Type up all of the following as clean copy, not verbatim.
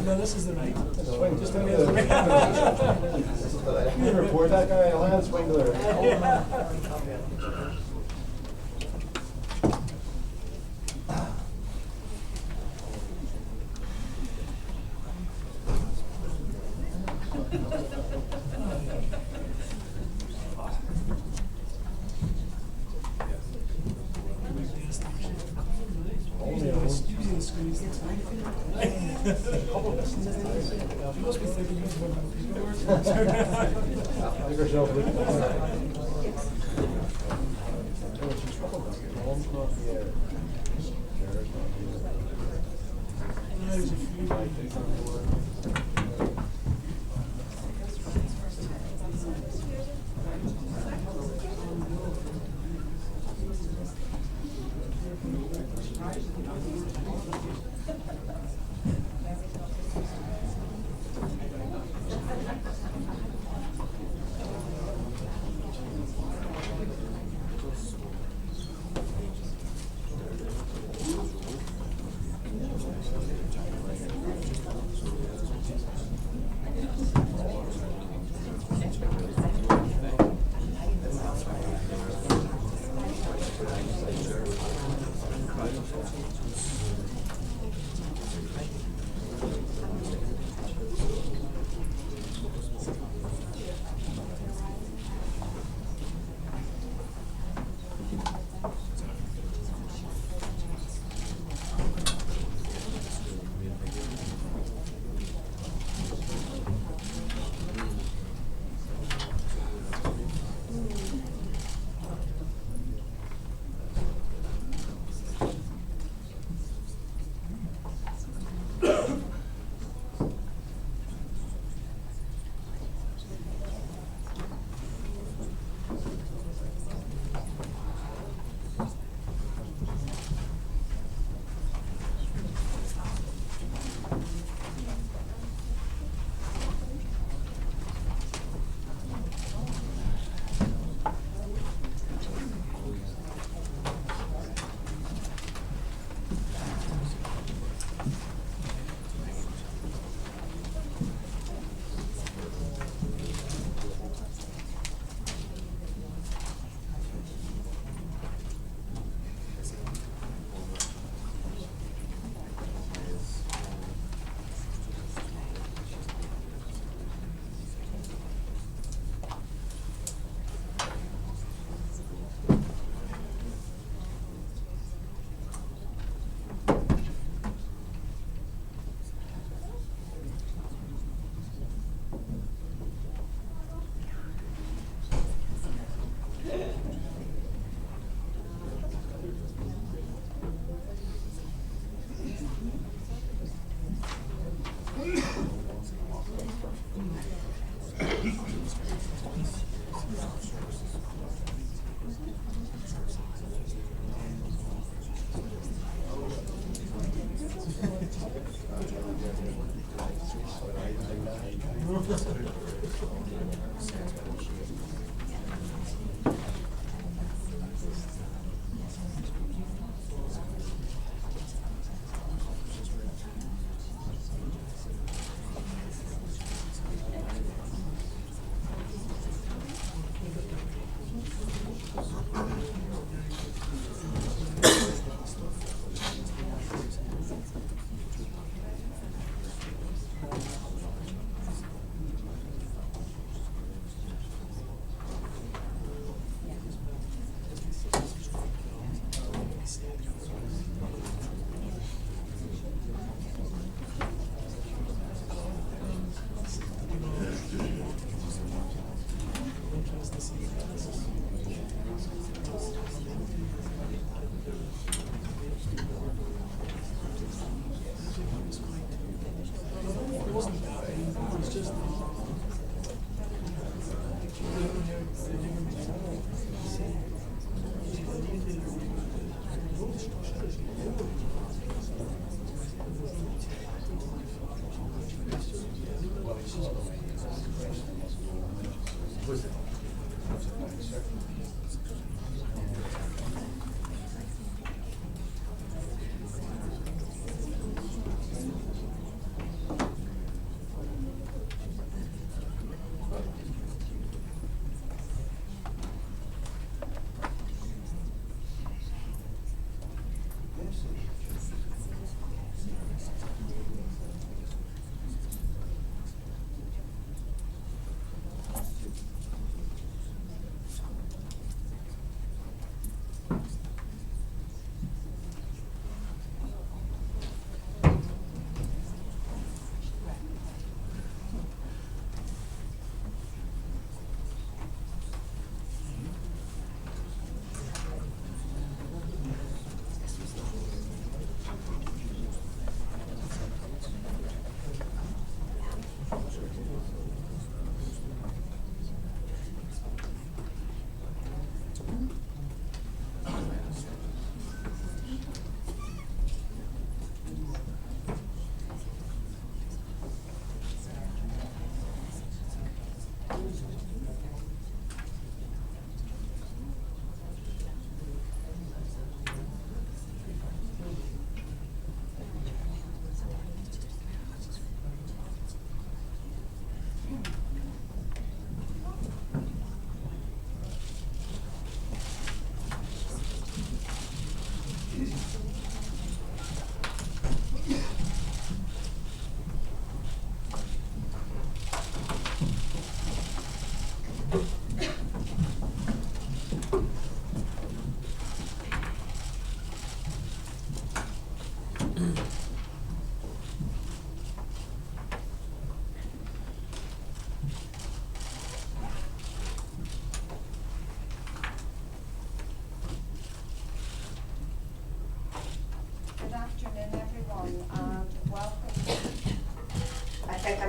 No, this is the right. Swing, just swing the you report that guy, I'll have swing to the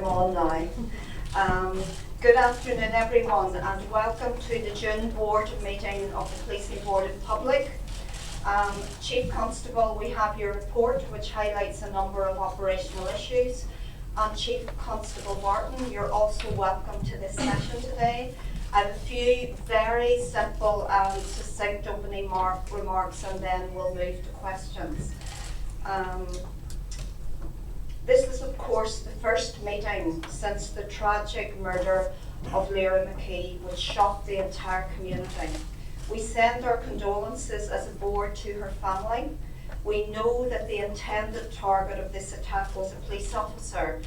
on now. Good afternoon everyone, and welcome to the June board meeting of the Policing Board in public. Chief Constable, we have your report which highlights a number of operational issues. And Chief Constable Barton, you're also welcome to this session today. I have a few very simple and succinct opening remarks, and then we'll move to questions. This is of course the first meeting since the tragic murder of Lyra McKee, which shocked the entire community. We send our condolences as a board to her family. We know that the intended target of this attack was a police officer,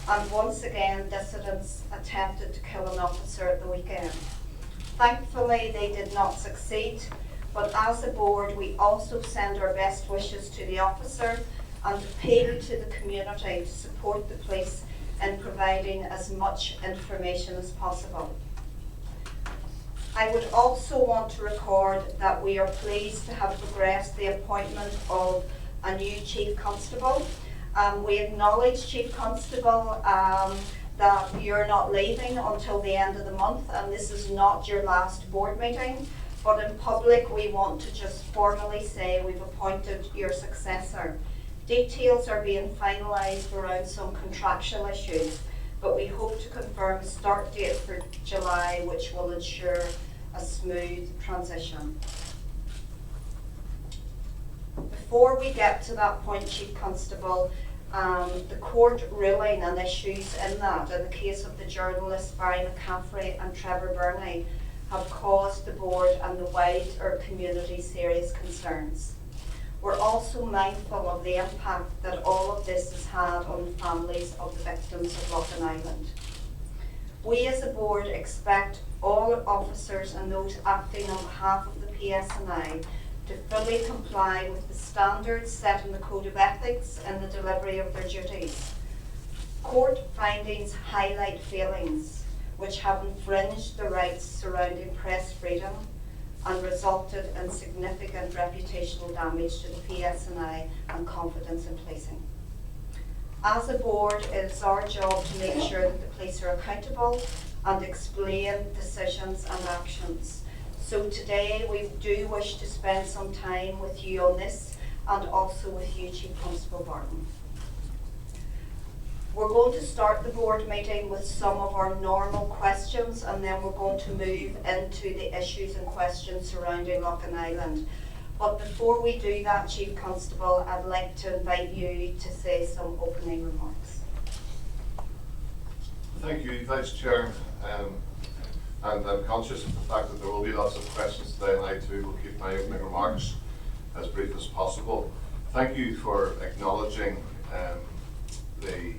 and once again dissidents attempted to kill an officer at the weekend. Thankfully they did not succeed, but as a board we also send our best wishes to the officer and appeal to the community to support the police in providing as much information as possible. I would also want to record that we are pleased to have progressed the appointment of a new Chief Constable. We acknowledge, Chief Constable, that you're not leaving until the end of the month, and this is not your last board meeting, but in public we want to just formally say we've appointed your successor. Details are being finalised around some contractual issues, but we hope to confirm a start date for July, which will ensure a smooth transition. Before we get to that point, Chief Constable, the court ruling and issues in that, in the case of the journalists Barry McCaffrey and Trevor Burney, have caused the board and the wider community serious concerns. We're also mindful of the impact that all of this has had on the families of the victims of Loughin Island. We as a board expect all officers and those acting on behalf of the PSNI to fully comply with the standards set in the Code of Ethics in the delivery of their duties. Court findings highlight failings which have infringed the rights surrounding press freedom and resulted in significant reputational damage to the PSNI and confidence in policing. As a board, it is our job to make sure that the police are accountable and explain decisions and actions. So today we do wish to spend some time with you on this, and also with you, Chief Constable Barton. We're going to start the board meeting with some of our normal questions, and then we're going to move into the issues and questions surrounding Loughin Island. But before we do that, Chief Constable, I'd like to invite you to say some opening remarks. Thank you, Vice Chair. And I'm conscious of the fact that there will be lots of questions today, and I too will keep my opening remarks as brief as possible. Thank you for acknowledging the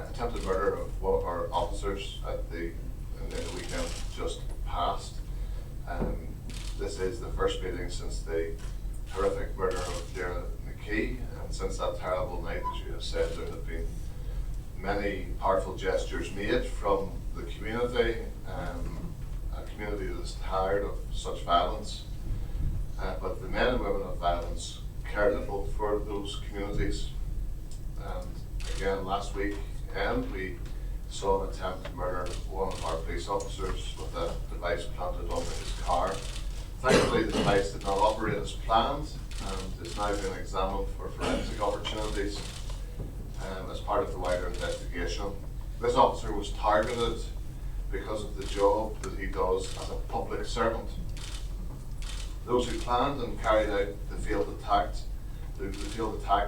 attempted murder of one of our officers in the weekend just past. This is the first meeting since the horrific murder of Lyra McKee, and since that terrible night, as you have said, there have been many powerful gestures made from the community, a community that is tired of such violence, but the men and women of violence care little for those communities. And again, last week, we saw an attempt to murder one of our police officers with a device planted under his car. Thankfully, the device did not operate as planned, and is now being examined for forensic opportunities as part of the wider investigation. This officer was targeted because of the job that he does as a public servant. Those who planned and carried out the failed attack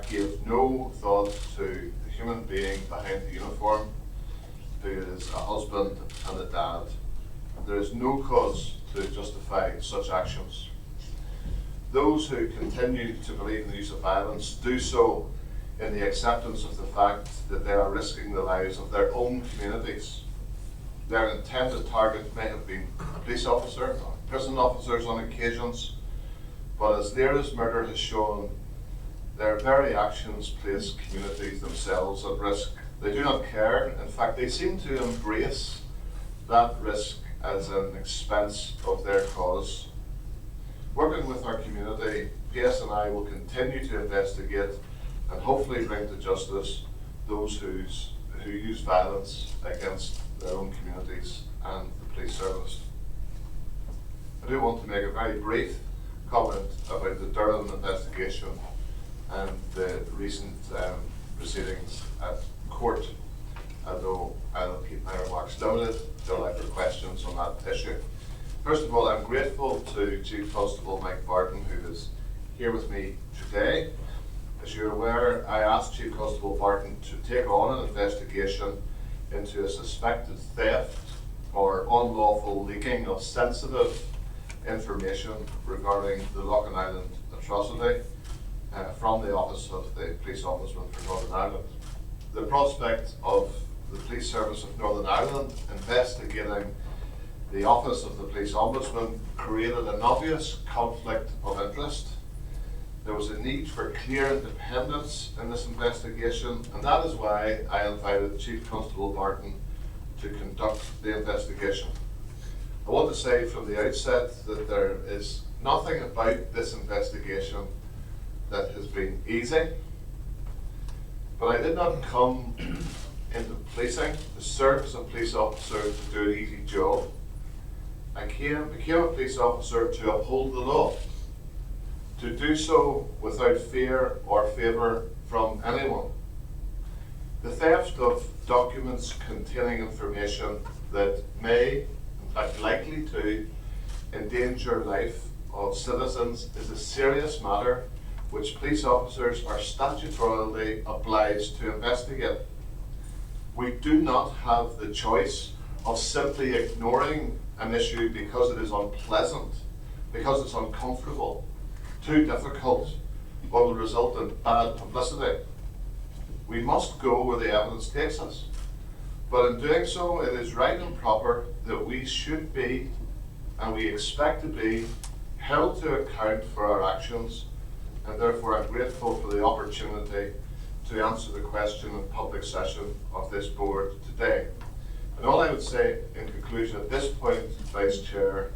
gave no thought to the human being behind the uniform, who is a husband and a dad. There is no cause to justify such actions. Those who continue to believe in the use of violence do so in the acceptance of the fact that they are risking the lives of their own communities. Their intended target may have been police officers or prison officers on occasions, but as Lyra's murder has shown, their very actions place communities themselves at risk. They do not care. In fact, they seem to embrace that risk as an expense of their cause. Working with our community, PSNI will continue to investigate and hopefully bring to justice those who use violence against their own communities and the police service. I do want to make a very brief comment about the Durham investigation and the recent proceedings at court, although I'll keep my remarks limited to allow for questions on that issue. First of all, I'm grateful to Chief Constable Mike Barton, who is here with me today. As you're aware, I asked Chief Constable Barton to take on an investigation into a suspected theft or unlawful leaking of sensitive information regarding the Loughlin Island atrocity from the Office of the Police Ombudsman for Northern Ireland. The prospect of the Police Service of Northern Ireland investigating the Office of the Police Ombudsman created an obvious conflict of interest. There was a need for clear independence in this investigation, and that is why I invited Chief Constable Barton to conduct the investigation. I want to say from the outset that there is nothing about this investigation that has been easy, but I did not come into policing to serve as a police officer to do an easy job. I became a police officer to uphold the law, to do so without fear or favour from anyone. The theft of documents containing information that may, in fact likely to, endanger life of citizens is a serious matter which police officers are statutorily obliged to investigate. We do not have the choice of simply ignoring an issue because it is unpleasant, because it's uncomfortable, too difficult, or will result in bad publicity. We must go where the evidence takes us. But in doing so, it is right and proper that we should be, and we expect to be, held to account for our actions, and therefore I'm grateful for the opportunity to answer the question in public session of this board today. And all I would say in conclusion at this point, Vice Chair,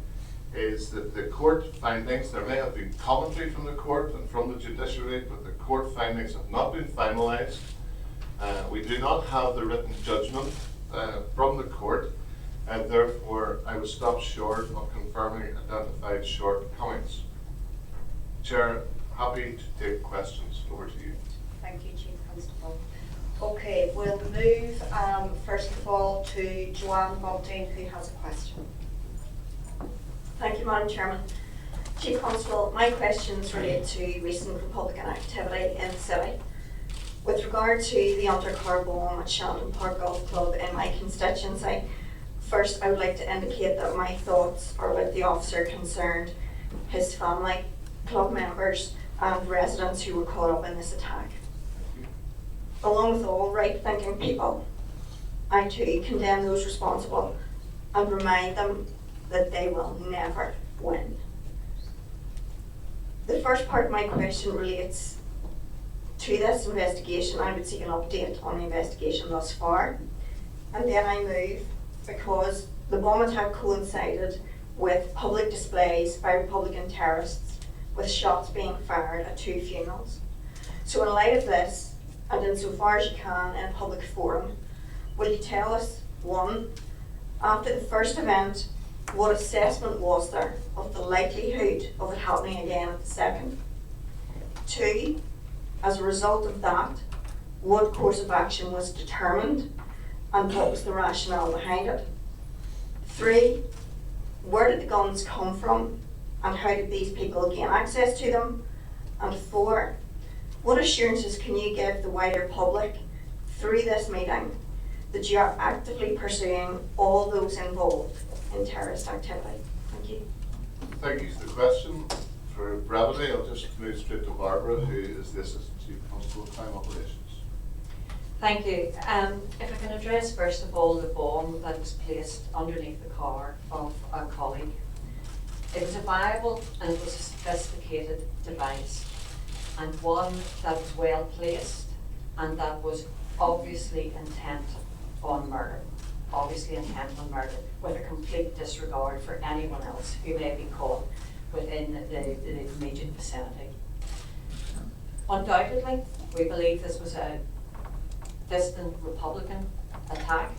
is that the court findings, there may have been commentary from the court and from the judiciary, but the court findings have not been finalised. We do not have the written judgment from the court, and therefore I would stop short of confirming identified shortcomings. Chair, happy to take questions. Over to you. Thank you, Chief Constable. Okay, we'll move first of all to Joanne Bunting, who has a question. Thank you, Madam Chairman. Chief Constable, my questions relate to recent Republican activity in the city. With regard to the undercar bomb at Shandon Park Golf Club in my constituency, first I would like to indicate that my thoughts are with the officer concerned, his family, club members and residents who were caught up in this attack. Along with all right-thinking people, I too condemn those responsible and remind them that they will never win. The first part of my question relates to this investigation. I would seek an update on the investigation thus far. And then I move because the bomb attack coincided with public displays by Republican terrorists with shots being fired at 2 funerals. So in light of this, and insofar as you can in a public forum, will you tell us, 1, after the first event, what assessment was there of the likelihood of it happening again at the second? 2, as a result of that, what course of action was determined and what was the rationale behind it? 3, where did the guns come from and how did these people gain access to them? And 4, what assurances can you give the wider public through this meeting that you are actively pursuing all those involved in terrorist activity? Thank you. Thank you for the question. For brevity, I'll just move straight to Barbara, who is the Assistant Chief Constable of Crime Operations. Thank you. If I can address first of all the bomb that was placed underneath the car of a colleague. It was a viable and it was a sophisticated device, and one that was well placed and that was obviously intent on murder. Obviously intent on murder, with a complete disregard for anyone else who may be caught within the immediate vicinity. Undoubtedly, we believe this was a dissident Republican attack,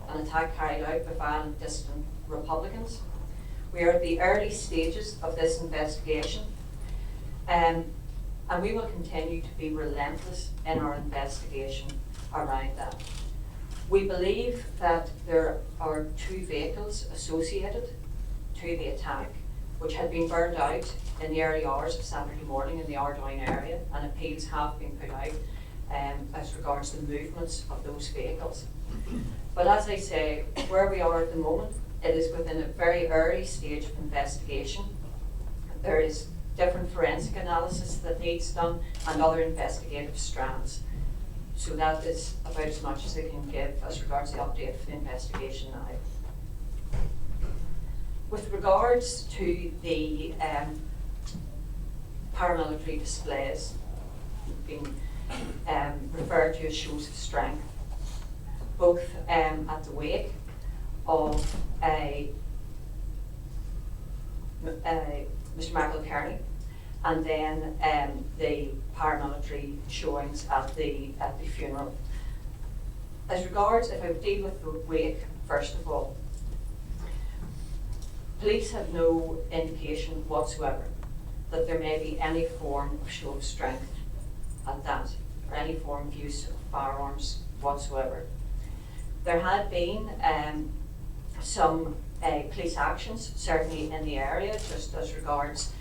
an attack carried out by violent dissident Republicans. We are at the early stages of this investigation, and we will continue to be relentless in our investigation around that. We believe that there are 2 vehicles associated to the attack, which had been burned out in the early hours of Saturday morning in the Ardoyne area, and appeals have been put out as regards the movements of those vehicles. But as I say, where we are at the moment, it is within a very early stage of investigation. There is different forensic analysis that needs done and other investigative strands. So that is about as much as I can give as regards the update of the investigation now. With regards to the paramilitary displays being referred to as shows of strength, both at the wake of Mr. Michael Kearney, and then the paramilitary showings at the funeral. As regards, if I would deal with the wake first of all, police have no indication whatsoever that there may be any form of show of strength at that, or any form of use of firearms whatsoever. There had been some police actions, certainly in the area, just as regards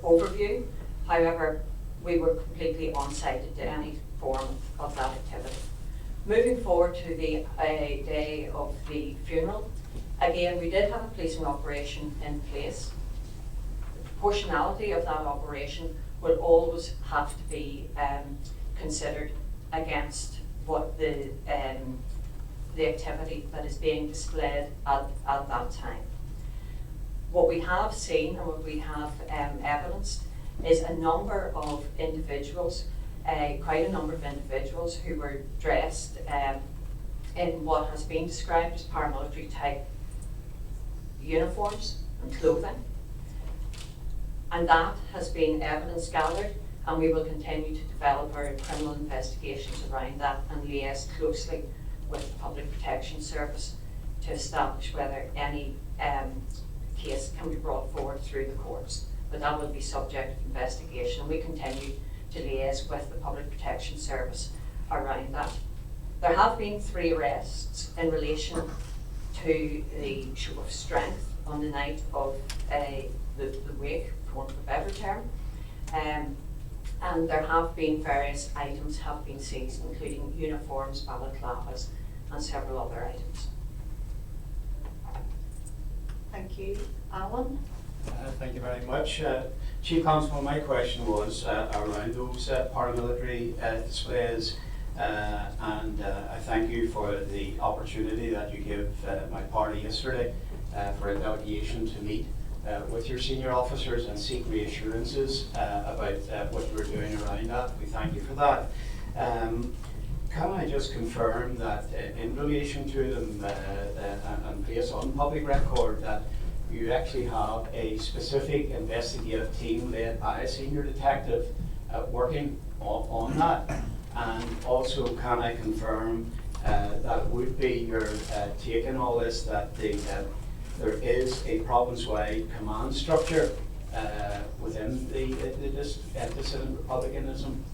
overview. However, we were completely unsighted to any form of that activity. Moving forward to the day of the funeral, again, we did have a policing operation in place. The proportionality of that operation will always have to be considered against what the activity that is being displayed at that time. What we have seen and what we have evidenced is a number of individuals, quite a number of individuals who were dressed in what has been described as paramilitary type uniforms and clothing. And that has been evidence gathered, and we will continue to develop our criminal investigations around that and liaise closely with the Public Protection Service to establish whether any case can be brought forward through the courts. But that will be subject to investigation, and we continue to liaise with the Public Protection Service around that. There have been 3 arrests in relation to the show of strength on the night of the wake, for want of a better term. And there have been various items have been seized, including uniforms, balaclavas, and several other items. Thank you. Alan? Thank you very much. Chief Constable, my question was around those paramilitary displays, and I thank you for the opportunity that you gave my party yesterday for a delegation to meet with your senior officers and seek reassurances about what you were doing around that. We thank you for that. Can I just confirm that in relation to them and place on public record that you actually have a specific investigative team led by a senior detective working on that? And also, can I confirm that would be your take in all this, that there is a province-wide command structure within the dissident republicanism?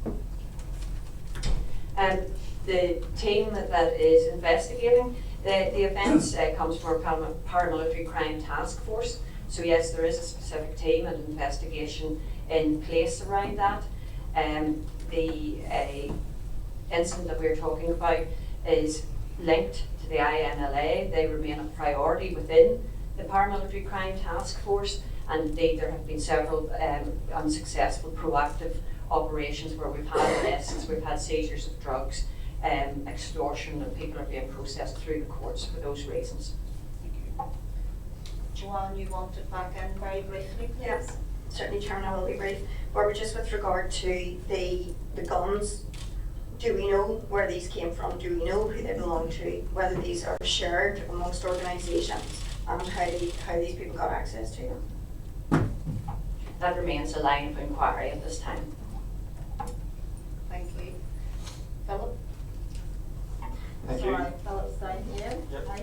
The team that is investigating the events comes from our paramilitary crime task force. So yes, there is a specific team and investigation in place around that. The incident that we're talking about is linked to the INLA. They remain a priority within the paramilitary crime task force, and indeed there have been several unsuccessful proactive operations where we've had arrests, we've had seizures of drugs, extortion, and people are being processed through the courts for those reasons. Thank you. Joanne, you wanted back in very briefly, please? Yes, certainly, Chairman, I will be brief. But just with regard to the guns, do we know where these came from? Do we know who they belong to? Whether these are shared amongst organisations, and how these people got access to them? That remains a line of inquiry at this time. Thank you. Philip? Thank Sorry, you. Philip's down here. Yep. Hi,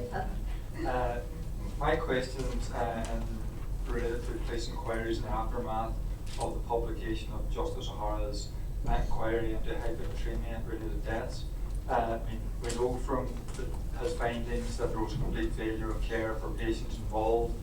Philip. My questions related to police inquiries in the aftermath of the publication of Justice O'Hara's inquiry into hyponatraemia related deaths. We know from his findings that there was a complete failure of care for patients involved,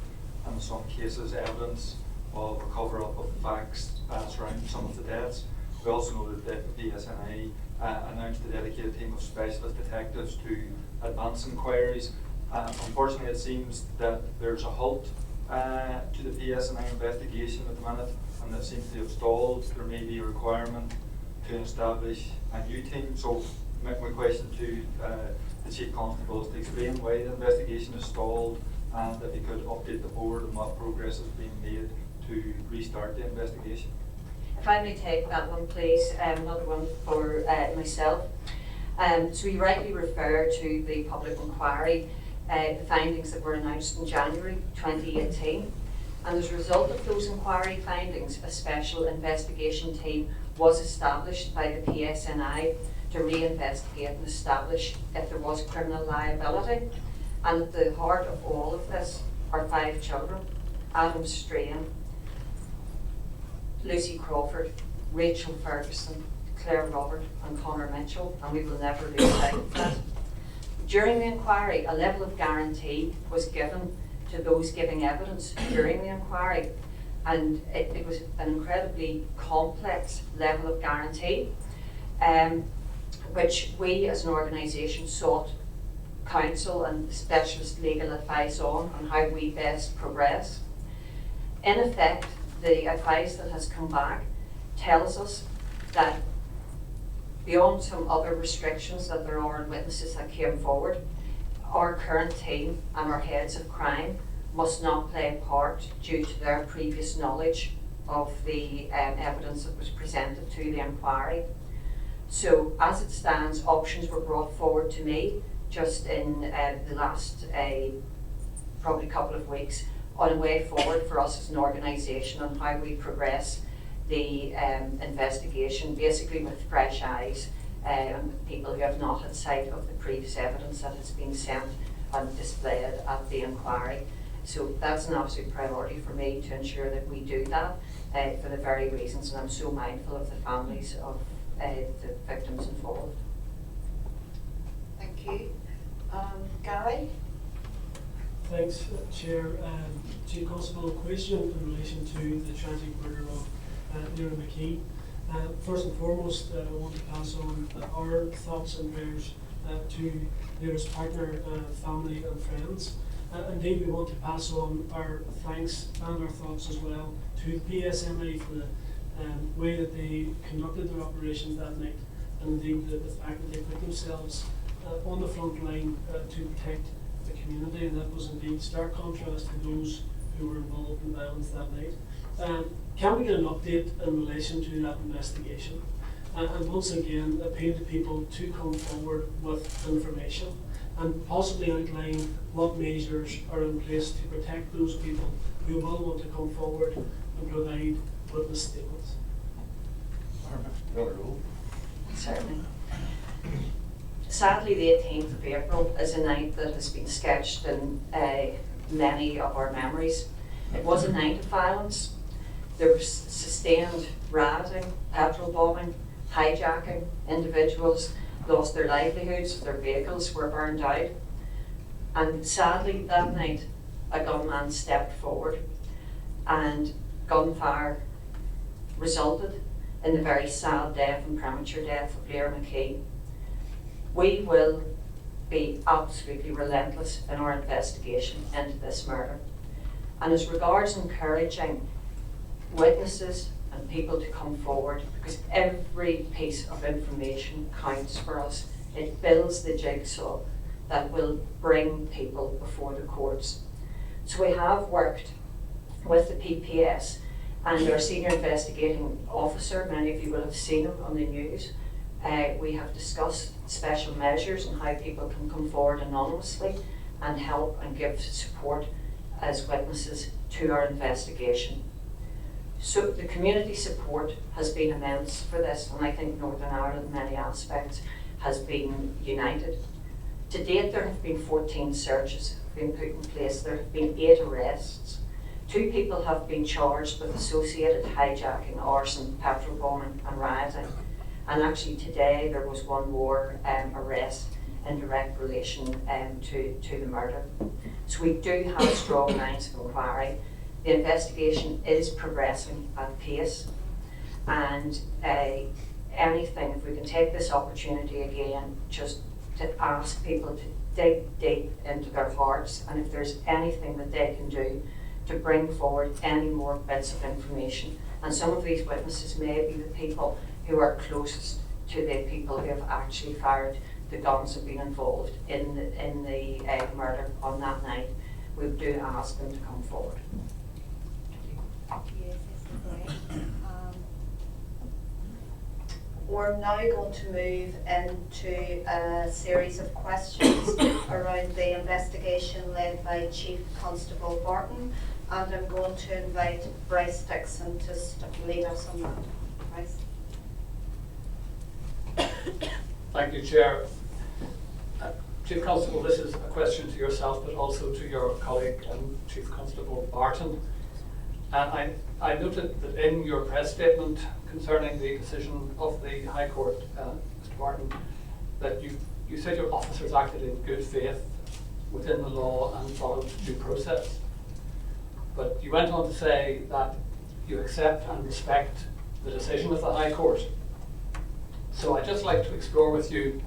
and in some cases evidence of a cover-up of the facts surrounding some of the deaths. We also know that the PSNI announced a dedicated team of specialist detectives to advance inquiries. Unfortunately, it seems that there's a halt to the PSNI investigation at the minute, and that seems to have stalled. There may be a requirement to establish a new team. So my question to the Chief Constable is to explain why the investigation is stalled, and if you could update the board on what progress is being made to restart the investigation. If I may take that one, please, another one for myself. So you rightly refer to the public inquiry, the findings that were announced in January 2018. And as a result of those inquiry findings, a special investigation team was established by the PSNI to reinvestigate and establish if there was criminal liability. And at the heart of all of this are 5 children: Adam Strain, Lucy Crawford, Rachel Ferguson, Claire Robert and Conor Mitchell, and we will never lose sight of that. During the inquiry, a level of guarantee was given to those giving evidence during the inquiry, and it was an incredibly complex level of guarantee, which we as an organisation sought counsel and specialist legal advice on how we best progress. In effect, the advice that has come back tells us that beyond some other restrictions that there are on witnesses that came forward, our current team and our heads of crime must not play a part due to their previous knowledge of the evidence that was presented to the inquiry. So as it stands, options were brought forward to me just in the last probably couple of weeks on a way forward for us as an organisation on how we progress the investigation, basically with fresh eyes and people who have not had sight of the previous evidence that has been sent and displayed at the inquiry. So that's an absolute priority for me to ensure that we do that for the very reasons, and I'm so mindful of the families of the victims involved. Thank you. Gary? Thanks, Chair. Chief Constable, a question in relation to the tragic murder of Lyra McKee. First and foremost, I want to pass on our thoughts and prayers to Lyra's partner, family and friends. Indeed, we want to pass on our thanks and our thoughts as well to the PSNI for the way that they conducted their operations that night, and indeed the fact that they put themselves on the front line to protect the community, and that was indeed stark contrast to those who were involved in violence that night. Can we get an update in relation to that investigation? And once again, appeal to people to come forward with information and possibly outline what measures are in place to protect those people who will want to come forward and provide witness statements. Certainly. Sadly, the 18th of April is a night that has been sketched in many of our memories. It was a night of violence. There was sustained rioting, petrol bombing, hijacking. Individuals lost their livelihoods, their vehicles were burned out. And sadly, that night, a gunman stepped forward and gunfire resulted in the very sad death and premature death of Lyra McKee. We will be absolutely relentless in our investigation into this murder. And as regards encouraging witnesses and people to come forward, because every piece of information counts for us. It builds the jigsaw that will bring people before the courts. So we have worked with the PPS and our senior investigating officer. Many of you will have seen him on the news. We have discussed special measures and how people can come forward anonymously and help and give support as witnesses to our investigation. So the community support has been immense for this, and I think Northern Ireland in many aspects has been united. To date, there have been 14 searches been put in place. There have been 8 arrests. 2 people have been charged with associated hijacking, arson, petrol bombing and rioting. And actually today there was one more arrest in direct relation to the murder. So we do have strong lines of inquiry. The investigation is progressing at pace, and anything, if we can take this opportunity again, just to ask people to dig deep into their hearts, and if there's anything that they can do to bring forward any more bits of information. And some of these witnesses may be the people who are closest to the people who have actually fired the guns and been involved in the murder on that night. We do ask them to come forward. Yes, yes, okay. We're now going to move into a series of questions around the investigation led by Chief Constable Barton, and I'm going to invite Brice Dickson to lead us on that. Brice. Thank you, Chair. Chief Constable, this is a question to yourself, but also to your colleague, Chief Constable Barton. And I noted that in your press statement concerning the decision of the High Court, Mr. Barton, that you said your officers acted in good faith within the law and followed due process. But you went on to say that you accept and respect the decision of the High Court. So I'd just like to explore with you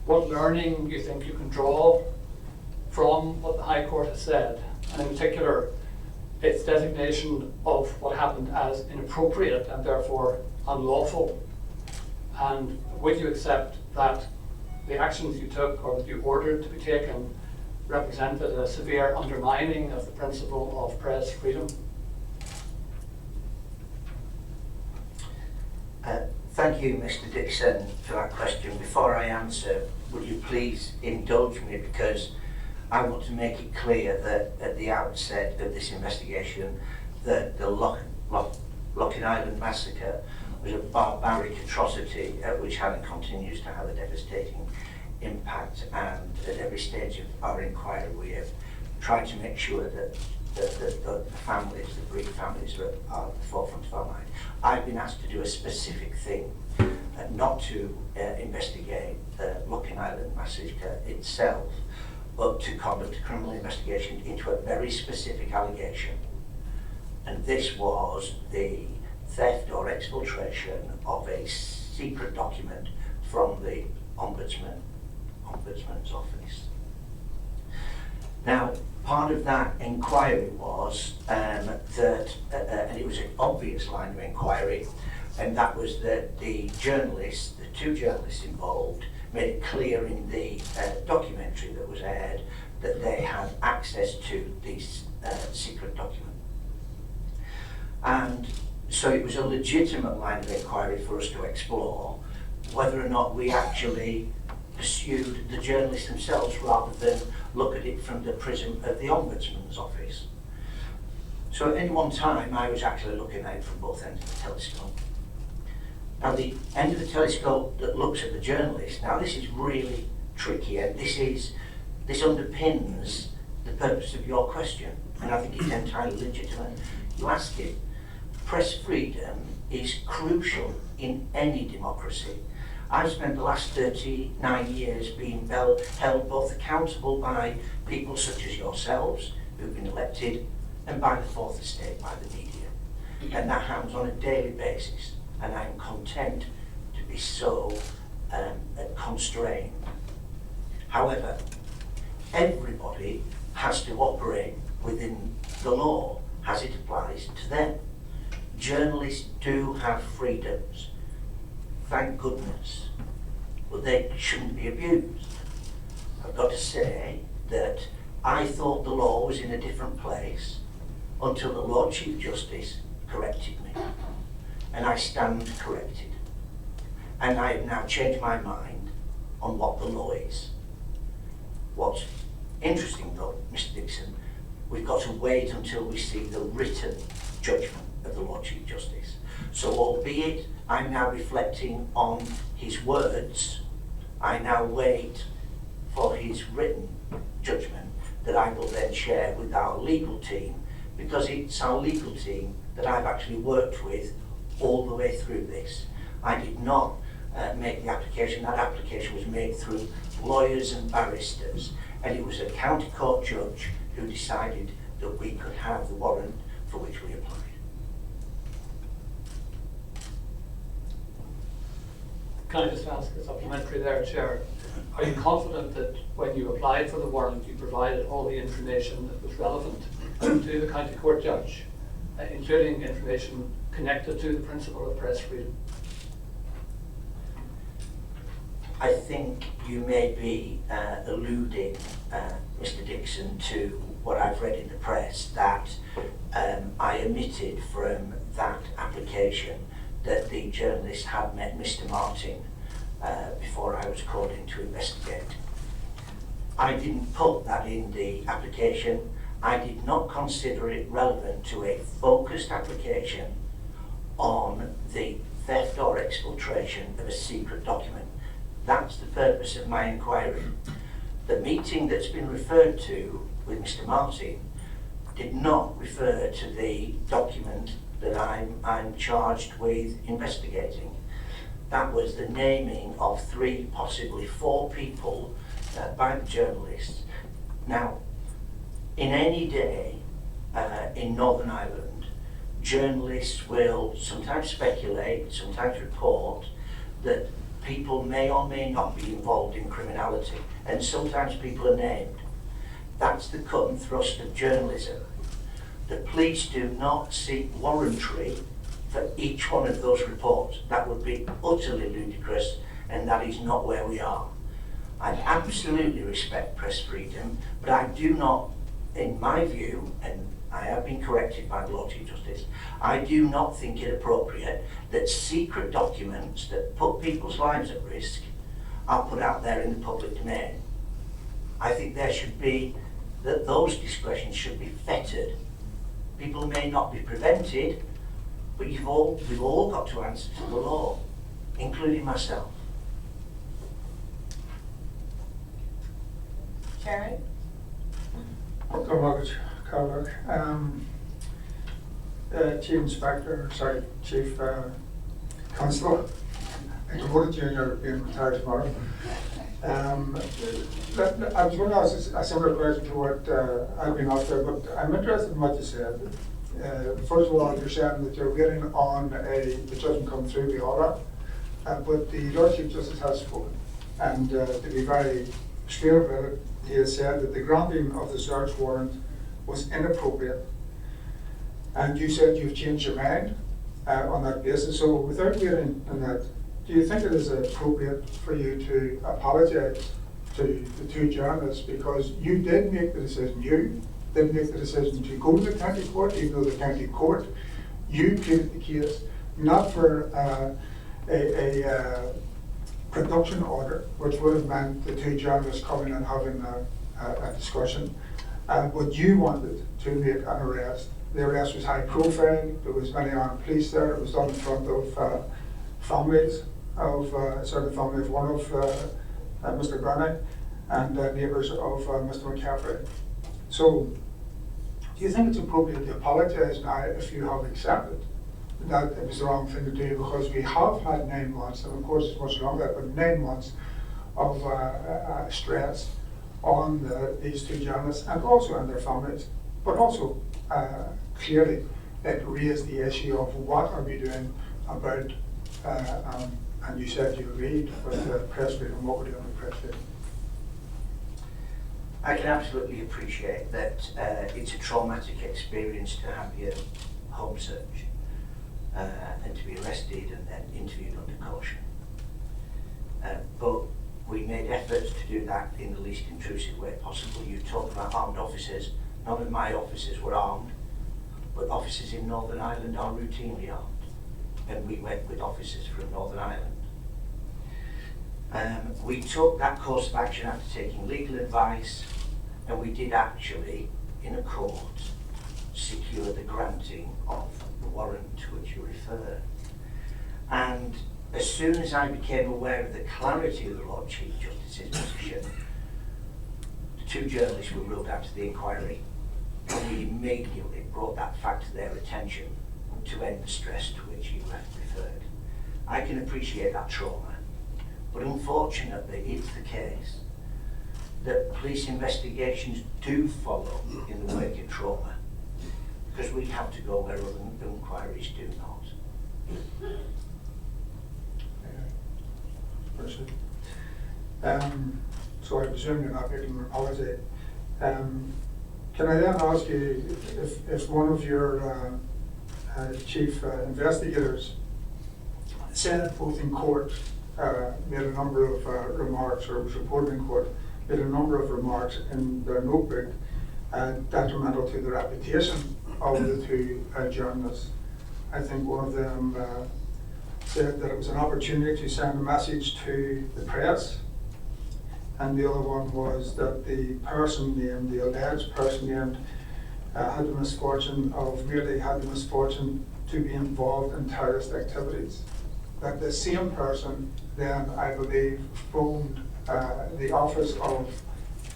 what learning you think you can draw from what the High Court has said, and in particular its designation of what happened as inappropriate and therefore unlawful. And would you accept that the actions you took or that you ordered to be taken represented a severe undermining of the principle of press freedom? Thank you, Mr. Dickson, for that question. Before I answer, would you please indulge me, because I want to make it clear that at the outset of this investigation that the Loughin Island massacre was a barbaric atrocity which had and continues to have a devastating impact, and at every stage of our inquiry we have tried to make sure that the families, the bereaved families, are at the forefront of our mind. I've been asked to do a specific thing, not to investigate the Loughin Island massacre itself, but to conduct a criminal investigation into a very specific allegation. And this was the theft or exfiltration of a secret document from the Ombudsman's office. Now, part of that inquiry was and it was an obvious line of inquiry, and that was that the journalists, the 2 journalists involved, made it clear in the documentary that was aired that they had access to this secret document. And so it was a legitimate line of inquiry for us to explore whether or not we actually pursued the journalists themselves rather than look at it from the prism of the Ombudsman's office. So at any one time I was actually looking at it from both ends of the telescope. Now the end of the telescope that looks at the journalist, now this is really tricky, and this underpins the purpose of your question, and I think it's entirely legitimate. You ask it. Press freedom is crucial in any democracy. I've spent the last 39 years being held both accountable by people such as yourselves, who've been elected, and by the Fourth Estate, by the media. And that happens on a daily basis, and I'm content to be so constrained. However, everybody has to operate within the law as it applies to them. Journalists do have freedoms, thank goodness, but they shouldn't be abused. I've got to say that I thought the law was in a different place until the Lord Chief Justice corrected me, and I stand corrected. And I have now changed my mind on what the law is. What's interesting though, Mr. Dickson, we've got to wait until we see the written judgment of the Lord Chief Justice. So albeit I'm now reflecting on his words, I now wait for his written judgment that I will then share with our legal team, because it's our legal team that I've actually worked with all the way through this. I did not make the application. That application was made through lawyers and barristers, and it was a county court judge who decided that we could have the warrant for which we applied. Can I just ask a supplementary there, Chair? Are you confident that when you applied for the warrant, you provided all the information that was relevant to the county court judge, including information connected to the principle of press freedom? I think you may be alluding, Mr. Dickson, to what I've read in the press, that I omitted from that application that the journalist had met Mr. Martin before I was called in to investigate. I didn't put that in the application. I did not consider it relevant to a focused application on the theft or exfiltration of a secret document. That's the purpose of my inquiry. The meeting that's been referred to with Mr. Martin did not refer to the document that I'm charged with investigating. That was the naming of 3, possibly 4 people by the journalists. Now, in any day in Northern Ireland, journalists will sometimes speculate, sometimes report that people may or may not be involved in criminality, and sometimes people are named. That's the cut and thrust of journalism. The police do not seek warrantry for each one of those reports. That would be utterly ludicrous, and that is not where we are. I absolutely respect press freedom, but I do not, in my view, and I have been corrected by the Lord Chief Justice, I do not think it appropriate that secret documents that put people's lives at risk are put out there in the public domain. I think there should be, that those discretions should be fettered. People may not be prevented, but we've all got to answer to the law, including myself. Gerry? Good morning, Carl. Chief Constable. I promoted you and you're being retired tomorrow. I was going to ask a similar question to what I've been asked there, but I'm interested in what you said. First of all, you're saying that you're waiting on the judgment coming through the order, but the Lord Chief Justice has spoken, and to be very clear about it, he has said that the granting of the search warrant was inappropriate, and you said you've changed your mind on that basis. So without waiting on that, do you think it is appropriate for you to apologise to the 2 journalists, because you did make the decision, you did make the decision to go to the county court, even though the county court, you pleaded the case not for a production order, which would have meant the 2 journalists coming and having a discussion, but you wanted to make an arrest. The arrest was high profile, there was many armed police there, it was done in front of families of certain family of one of Mr. Browning and neighbours of Mr. McCaffrey. So, do you think it's appropriate to apologise now if you have accepted that it was the wrong thing to do? Because we have had 9 months, and of course it's much longer, but 9 months of stress on these 2 journalists and also on their families, but also clearly it raised the issue of what are we doing about, and you said you agreed with press freedom, what we're doing with press freedom. I can absolutely appreciate that it's a traumatic experience to have your home searched and to be arrested and then interviewed under caution. But we made efforts to do that in the least intrusive way possible. You talked about armed officers. None of my officers were armed, but officers in Northern Ireland are routinely armed. And we went with officers from Northern Ireland. We took that course of action after taking legal advice, and we did actually, in a court, secure the granting of the warrant to which you refer. And as soon as I became aware of the clarity of the Lord Chief Justice's position, 2 journalists were ruled out of the inquiry, and we immediately brought that fact to their attention to end the stress to which you have referred. I can appreciate that trauma, but unfortunately it's the case that police investigations do follow in the wake of trauma, because we have to go where other inquiries do not. So I presume you're not making an apology. Can I then ask you if one of your chief investigators said both in court, made a number of remarks, or was reported in court, made a number of remarks in their notebook detrimental to the reputation of the 2 journalists. I think one of them said that it was an opportunity to send a message to the press, and the other one was that the person named, the alleged person named, had the misfortune to be involved in terrorist activities. That the same person then, I believe, phoned the office of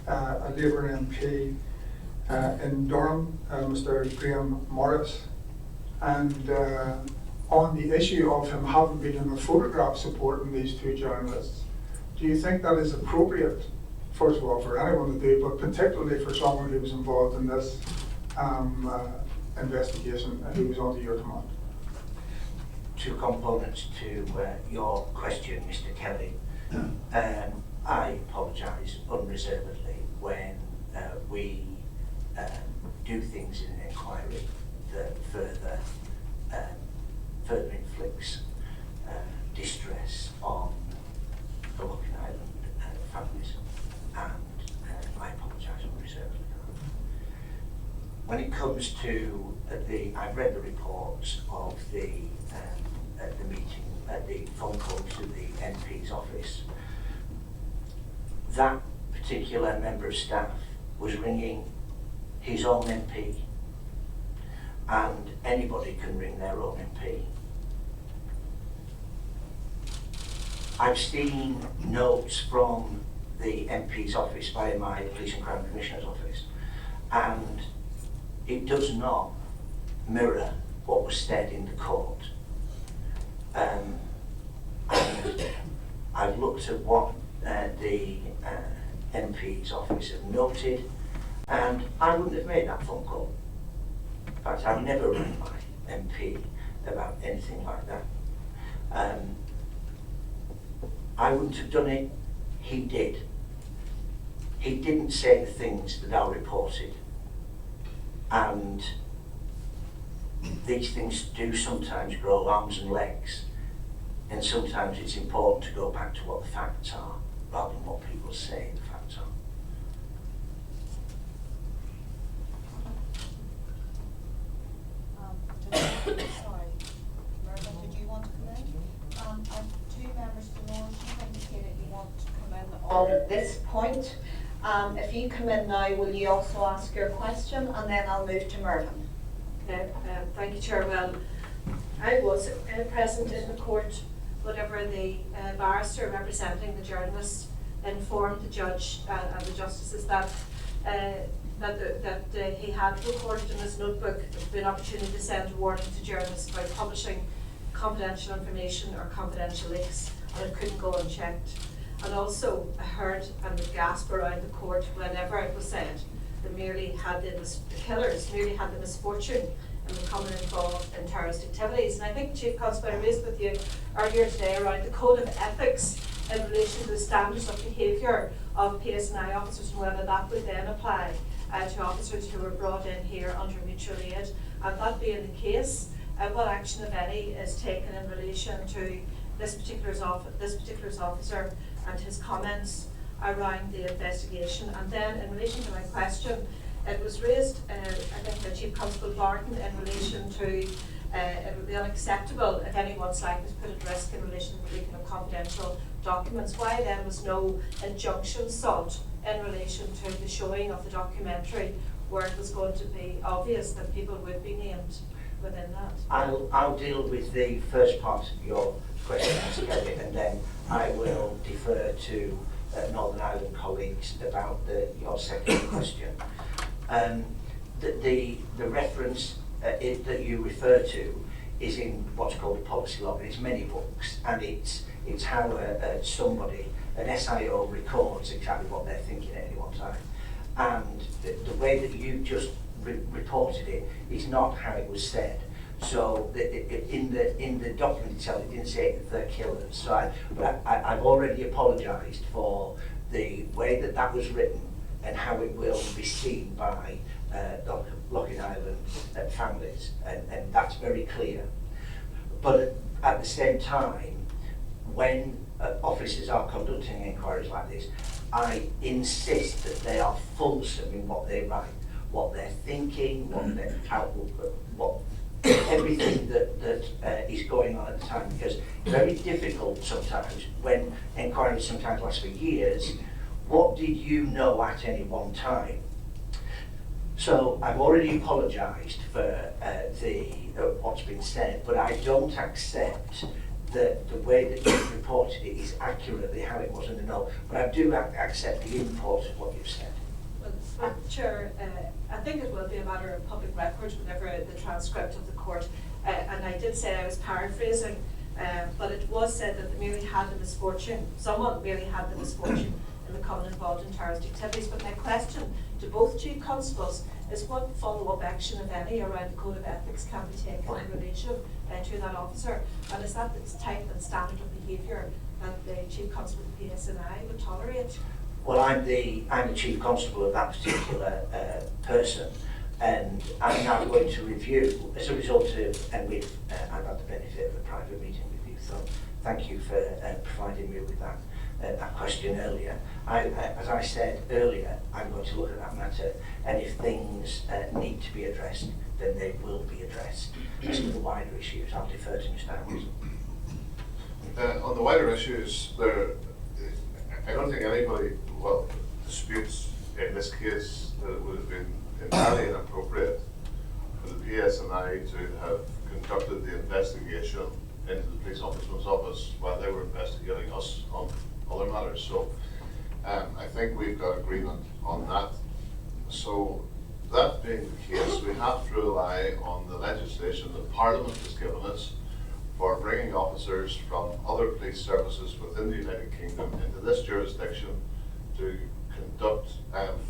a Labour MP in Durham, Mr. Graham Morris, and on the issue of him having been in a photograph supporting these 2 journalists. Do you think that is appropriate, first of all, for anyone to do, but particularly for someone who was involved in this investigation and who was under your command? 2 components to your question, Mr. Kelly. I apologise unreservedly when we do things in an inquiry that further inflicts distress on the Locken Island families, and I apologise unreservedly for that. When it comes to I've read the reports of the meeting, the phone call to the MP's office. That particular member of staff was ringing his own MP, and anybody can ring their own MP. I've seen notes from the MP's office via my Police and Crime Commissioner's office, and it does not mirror what was said in the court. And I've looked at what the MP's office have noted, and I wouldn't have made that phone call. In fact, I've never rang my MP about anything like that. I wouldn't have done it, he did. He didn't say the things that are reported. And these things do sometimes grow arms and legs, and sometimes it's important to go back to what the facts are rather than what people say the facts are. Sorry, Meryvn, did you want to come in? I've 2 members, Dolores, you've indicated you want to come in On this point, if you come in now, will you also ask your question, and then I'll move to Meryvn. Thank you, Chair. Well, I was present in the court whenever the barrister representing the journalist informed the judge and the justices that he had recorded in his notebook the opportunity to send a warning to journalists about publishing confidential information or confidential leaks, and it couldn't go unchecked. And also, I heard and would gasp around the court whenever it was said that the killers merely had the misfortune and becoming involved in terrorist activities. And I think Chief Constable, I raised with you earlier today around the code of ethics in relation to the standards of behaviour of PSNI officers, and whether that would then apply to officers who were brought in here under mutual aid. And that being the case, what action, if any, is taken in relation to this particular officer and his comments around the investigation? And then in relation to my question, it was raised, I think, by Chief Constable Barton in relation to it would be unacceptable if anyone's life was put at risk in relation to the leaking of confidential documents. Why then was no injunction sought in relation to the showing of the documentary, where it was going to be obvious that people would be named within that? I'll deal with the first part of your question, Mr. Kelly, and then I will defer to Northern Ireland colleagues about your second question. The reference that you refer to is in what's called a policy log. It's many books, and it's how somebody, an SIO, records exactly what they're thinking at any one time. And the way that you just reported it is not how it was said. So in the document itself, it didn't say the killers. So I've already apologised for the way that was written and how it will be seen by Loughlin Island families, and that's very clear. But at the same time, when officers are conducting inquiries like this, I insist that they are fulsome in what they write, what they're thinking, what everything that is going on at the time, because it's very difficult sometimes when inquiries sometimes last for years. What did you know at any one time? So I've already apologised for what's been said, but I don't accept that the way that you've reported it is accurately how it was in the know. But I do accept the import of what you've said. Well, Chair, I think it will be a matter of public record whenever the transcript of the court, and I did say I was paraphrasing, but it was said that they merely had the misfortune, someone merely had the misfortune in becoming involved in terrorist activities. But my question to both Chief Constables is what follow-up action, if any, around the code of ethics can be taken in relation to that officer, and is that the type and standard of behaviour that the Chief Constable of the PSNI would tolerate? Well, I'm the Chief Constable of that particular person, and I'm now going to review, as a result of, and I've had the benefit of a private meeting with you, so thank you for providing me with that question earlier. As I said earlier, I'm going to look at that matter, and if things need to be addressed, then they will be addressed. As to the wider issues, I'll defer to Mr. Hamilton. On the wider issues, I don't think anybody disputes in this case that it would have been entirely inappropriate for the PSNI to have conducted the investigation into the Police Ombudsman's office while they were investigating us on other matters. So I think we've got agreement on that. So that being the case, we have to rely on the legislation that Parliament has given us for bringing officers from other police services within the United Kingdom into this jurisdiction to conduct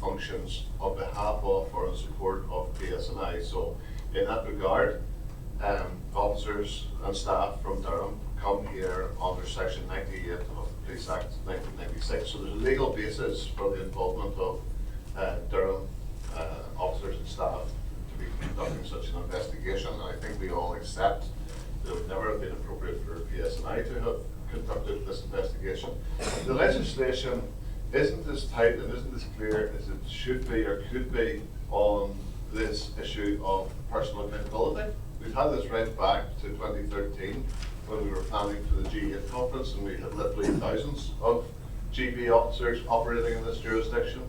functions on behalf of or in support of PSNI. So in that regard, officers and staff from Durham come here under Section 98 of the Police Act 1996. So there's a legal basis for the involvement of Durham officers and staff to be conducting such an investigation. And I think we all accept that it would never have been appropriate for PSNI to have conducted this investigation. The legislation isn't as tight and isn't as clear as it should be or could be on this issue of personal accountability. We've had this right back to 2013 when we were planning for the G8 conference, and we had literally thousands of GB officers operating in this jurisdiction.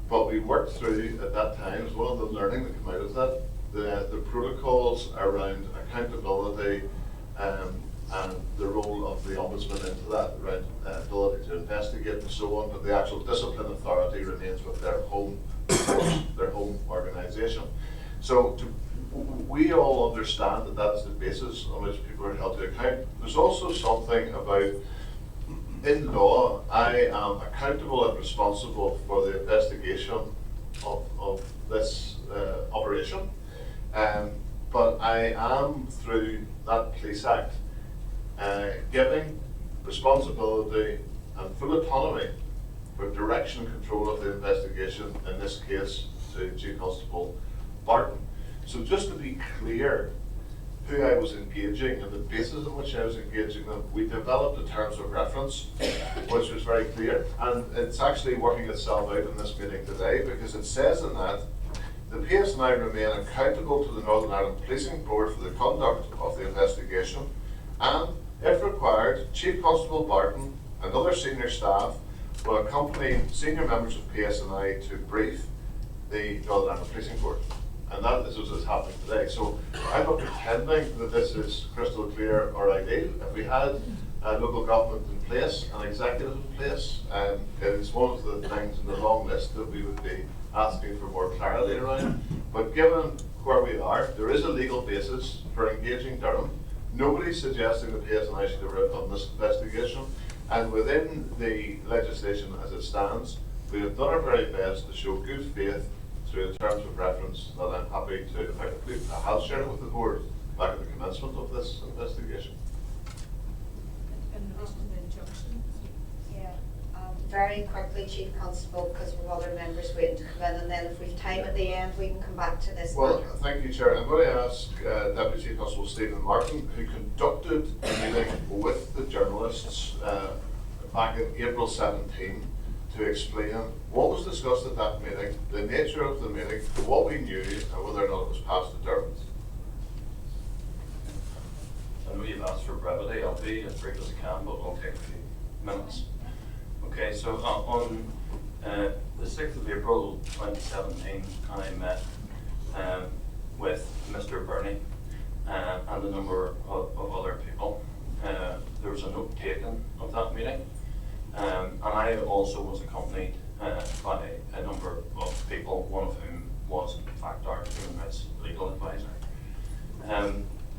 But we worked through at that time, as one of the learning that came out of that, the protocols around accountability and the role of the Ombudsman into that, around ability to investigate and so on, but the actual discipline authority remains with their home force, their home organisation. So we all understand that that is the basis on which people are held to account. There's also something about, in law, I am accountable and responsible for the investigation of this operation, but I am, through that Police Act, giving responsibility and full autonomy for direction and control of the investigation, in this case to Chief Constable Barton. So just to be clear who I was engaging and the basis on which I was engaging them, we developed the terms of reference, which was very clear, and it's actually working itself out in this meeting today, because it says in that the PSNI remain accountable to the Northern Ireland Policing Board for the conduct of the investigation, and if required, Chief Constable Barton and other senior staff will accompany senior members of PSNI to brief the Northern Ireland Policing Board. And that is what is happening today. So I'm not pretending that this is crystal clear or ideal. If we had local government in place, an executive in place. It is one of the things in the long list that we would be asking for more clarity around. But given where we are, there is a legal basis for engaging Durham. Nobody's suggesting the PSNI should have done this investigation. And within the legislation as it stands, we have done our very best to show good faith through the terms of reference that I'm happy to, in fact, I have shared it with the board back at the commencement of this investigation. In relation to the injunction? Yeah, very quickly, Chief Constable, because we've other members waiting to come in, and then if we've time at the end, we can come back to this Well, matter. thank you, Chair. I'm going to ask Deputy Chief Constable Stephen Martin, who conducted a meeting with the journalists back in April 17, to explain what was discussed at that meeting, the nature of the meeting, what we knew, and whether or not it was passed to Durham. I know you've asked for brevity. I'll be as brief as I can, but it'll take a few minutes. Okay, so on the 6th of April 2017, I met with Mr. Burney and a number of other people. There was a note taken of that meeting, and I also was accompanied by a number of people, one of whom was in fact our human rights legal advisor.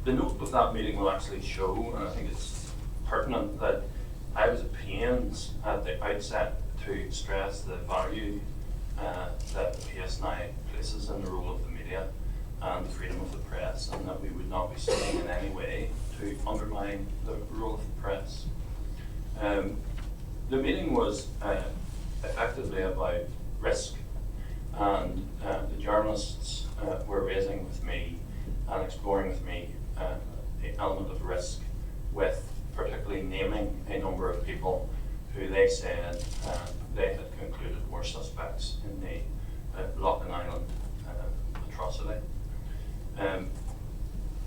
The note of that meeting will actually show, and I think it's pertinent, that I was at pains at the outset to stress the value that the PSNI places in the role of the media and the freedom of the press, and that we would not be seeking in any way to undermine the role of the press. The meeting was effectively about risk, and the journalists were raising with me and exploring with me the element of risk, with particularly naming a number of people who they said they had concluded were suspects in the Loughlin Island atrocity.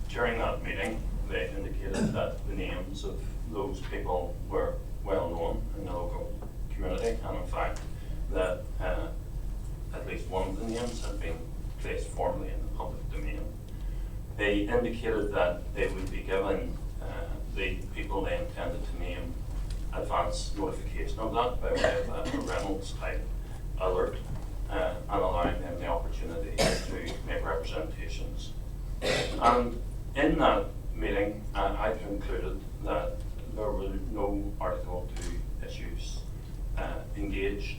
During that meeting, they indicated that the names of those people were well known in the local community, and in fact that at least one of the names had been placed formally in the public domain. They indicated that they would be given the people they intended to name advance notification of that by way of a Reynolds type alert, and allowing them the opportunity to make representations. And in that meeting, I concluded that there were no Article 2 issues engaged.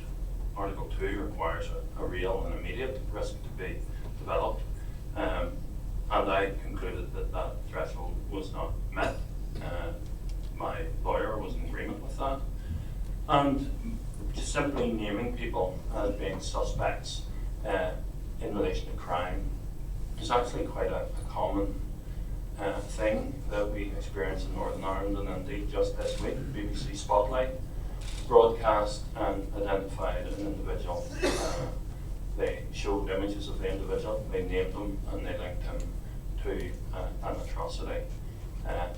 Article 2 requires a real and immediate risk to be developed, and I concluded that that threshold was not met. My lawyer was in agreement with that, and just simply naming people as being suspects in relation to crime is actually quite a common thing that we experience in Northern Ireland, and indeed just this week, BBC Spotlight broadcast and identified an individual. They showed images of the individual, they named him, and they linked him to an atrocity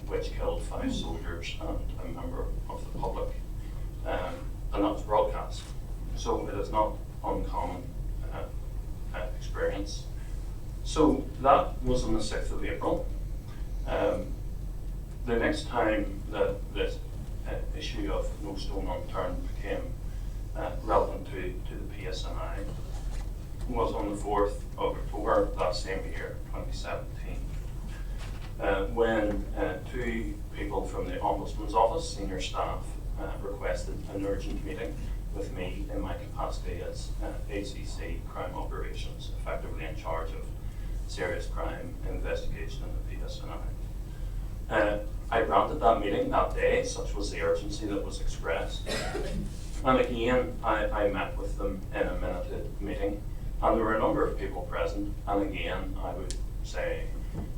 which killed 5 soldiers and a member of the public, and that was broadcast. So it is not uncommon experience. So that was on the 6th of April. The next time that this issue of no stone unturned became relevant to the PSNI was on the 4th of October that same year, 2017, when 2 people from the Ombudsman's Office, senior staff, requested an urgent meeting with me in my capacity as ACC Crime Operations, effectively in charge of serious crime investigation in the PSNI. I granted that meeting that day, such was the urgency that was expressed. And again, I met with them in a minuted meeting, and there were a number of people present, and again, I would say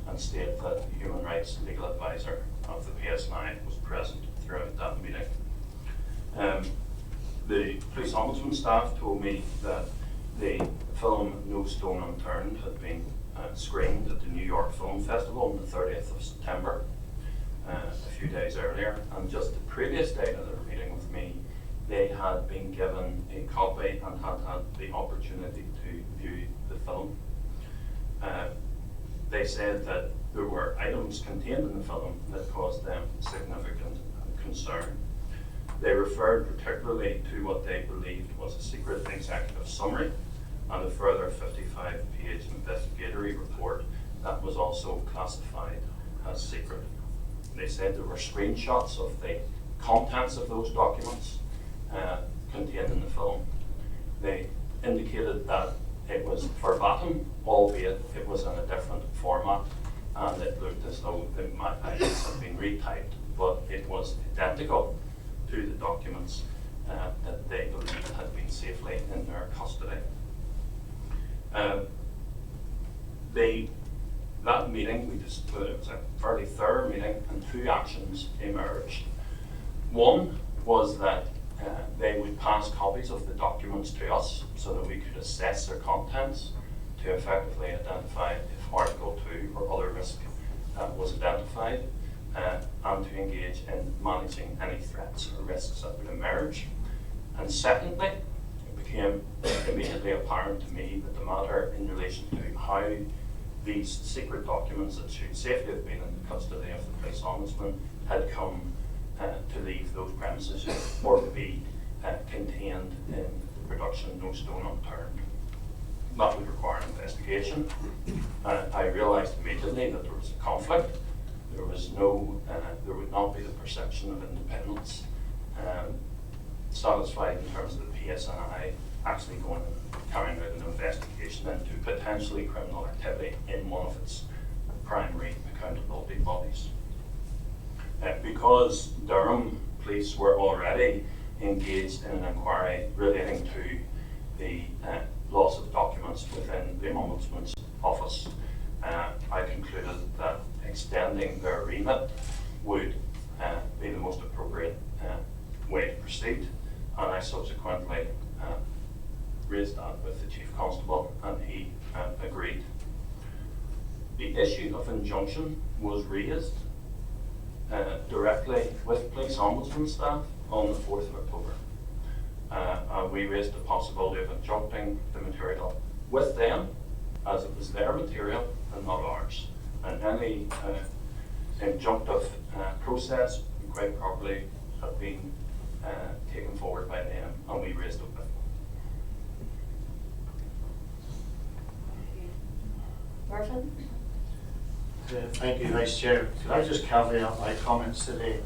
and state that the Human Rights Legal Advisor of the PSNI was present throughout that meeting. The Police Ombudsman staff told me that the film No Stone Unturned had been screened at the New York Film Festival on the 30th of September, a few days earlier, and just the previous day of their meeting with me, they had been given a copy and had had the opportunity to view the film. They said that there were items contained in the film that caused them significant concern. They referred particularly to what they believed was a secret executive summary and a further 55-page investigatory report that was also classified as secret. They said there were screenshots of the contents of those documents contained in the film. They indicated that it was verbatim, albeit it was in a different format, and it looked as though it might have been retyped, but it was identical to the documents that they believed had been safely in their custody. That meeting, it was a fairly thorough meeting, and two actions emerged. One was that they would pass copies of the documents to us so that we could assess their contents to effectively identify if Article 2 or other risk was identified, and to engage in managing any threats or risks that would emerge. And secondly, it became immediately apparent to me that the matter in relation to how these secret documents that should safely have been in the custody of the police ombudsman had come to leave those premises or to be contained in the production, no stone unturned. That would require an investigation. I realised immediately that there was a conflict. There was no, there would not be the perception of independence satisfied in terms of the PSNI actually going and carrying out an investigation into potentially criminal activity in one of its primary accountability bodies. Because Durham police were already engaged in an inquiry relating to the loss of documents within the Ombudsman's office, I concluded that extending their remit would be the most appropriate way to proceed, and I subsequently raised that with the Chief Constable, and he agreed. The issue of injunction was raised directly with Police Ombudsman staff on the 4th of October. And we raised the possibility of injuncting the material with them, as it was their material and not ours. And any injunctive process would quite properly have been taken forward by them, and we raised it with them. Meryvn? Thank you, Vice Chair. Could I just caveat my comments today?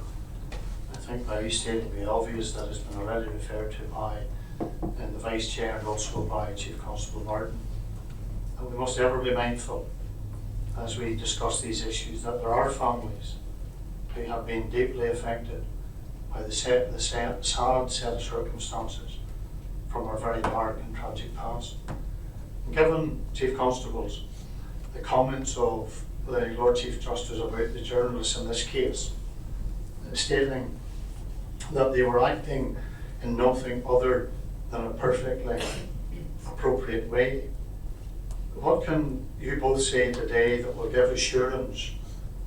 I think by restating the obvious that has been already referred to by the Vice Chair and also by Chief Constable Martin. And we must ever be mindful as we discuss these issues that there are families who have been deeply affected by the sad set of circumstances from our very dark and tragic past. And given Chief Constable's the comments of the Lord Chief Justice about the journalists in this case, stating that they were acting in nothing other than a perfectly appropriate way. What can you both say today that will give assurance,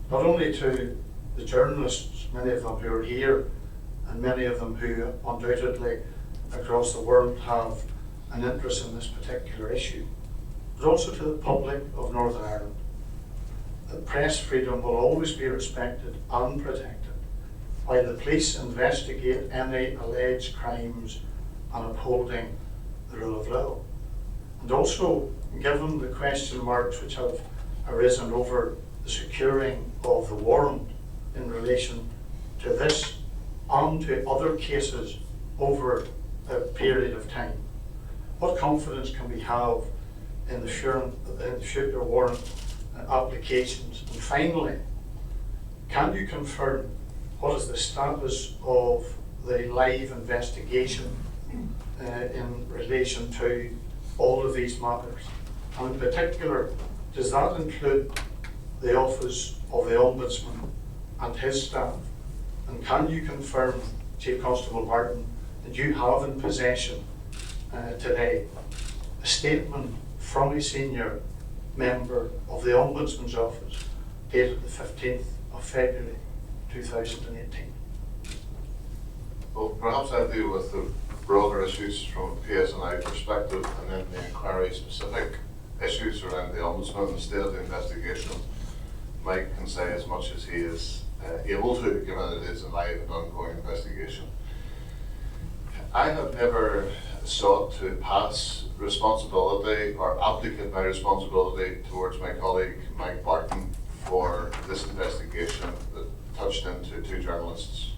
not only to the journalists, many of them who are here, and many of them who undoubtedly across the world have an interest in this particular issue, but also to the public of Northern Ireland, that press freedom will always be respected and protected while the police investigate any alleged crimes and upholding the rule of law. And also, given the question marks which have arisen over the securing of the warrant in relation to this and to other cases over a period of time, what confidence can we have in the future warrant applications? And finally, can you confirm what is the status of the live investigation in relation to all of these matters? And in particular, does that include the Office of the Ombudsman and his staff? And can you confirm, Chief Constable Martin, that you have in possession today a statement from a senior member of the Ombudsman's Office dated the 15th of February 2018? Well, perhaps I'll deal with the broader issues from a PSNI perspective, and then the inquiry specific issues around the Ombudsman and the state of the investigation. Mike can say as much as he is able to, given it is a live and ongoing investigation. I have never sought to pass responsibility or abdicate my responsibility towards my colleague Mike Barton for this investigation that touched into 2 journalists.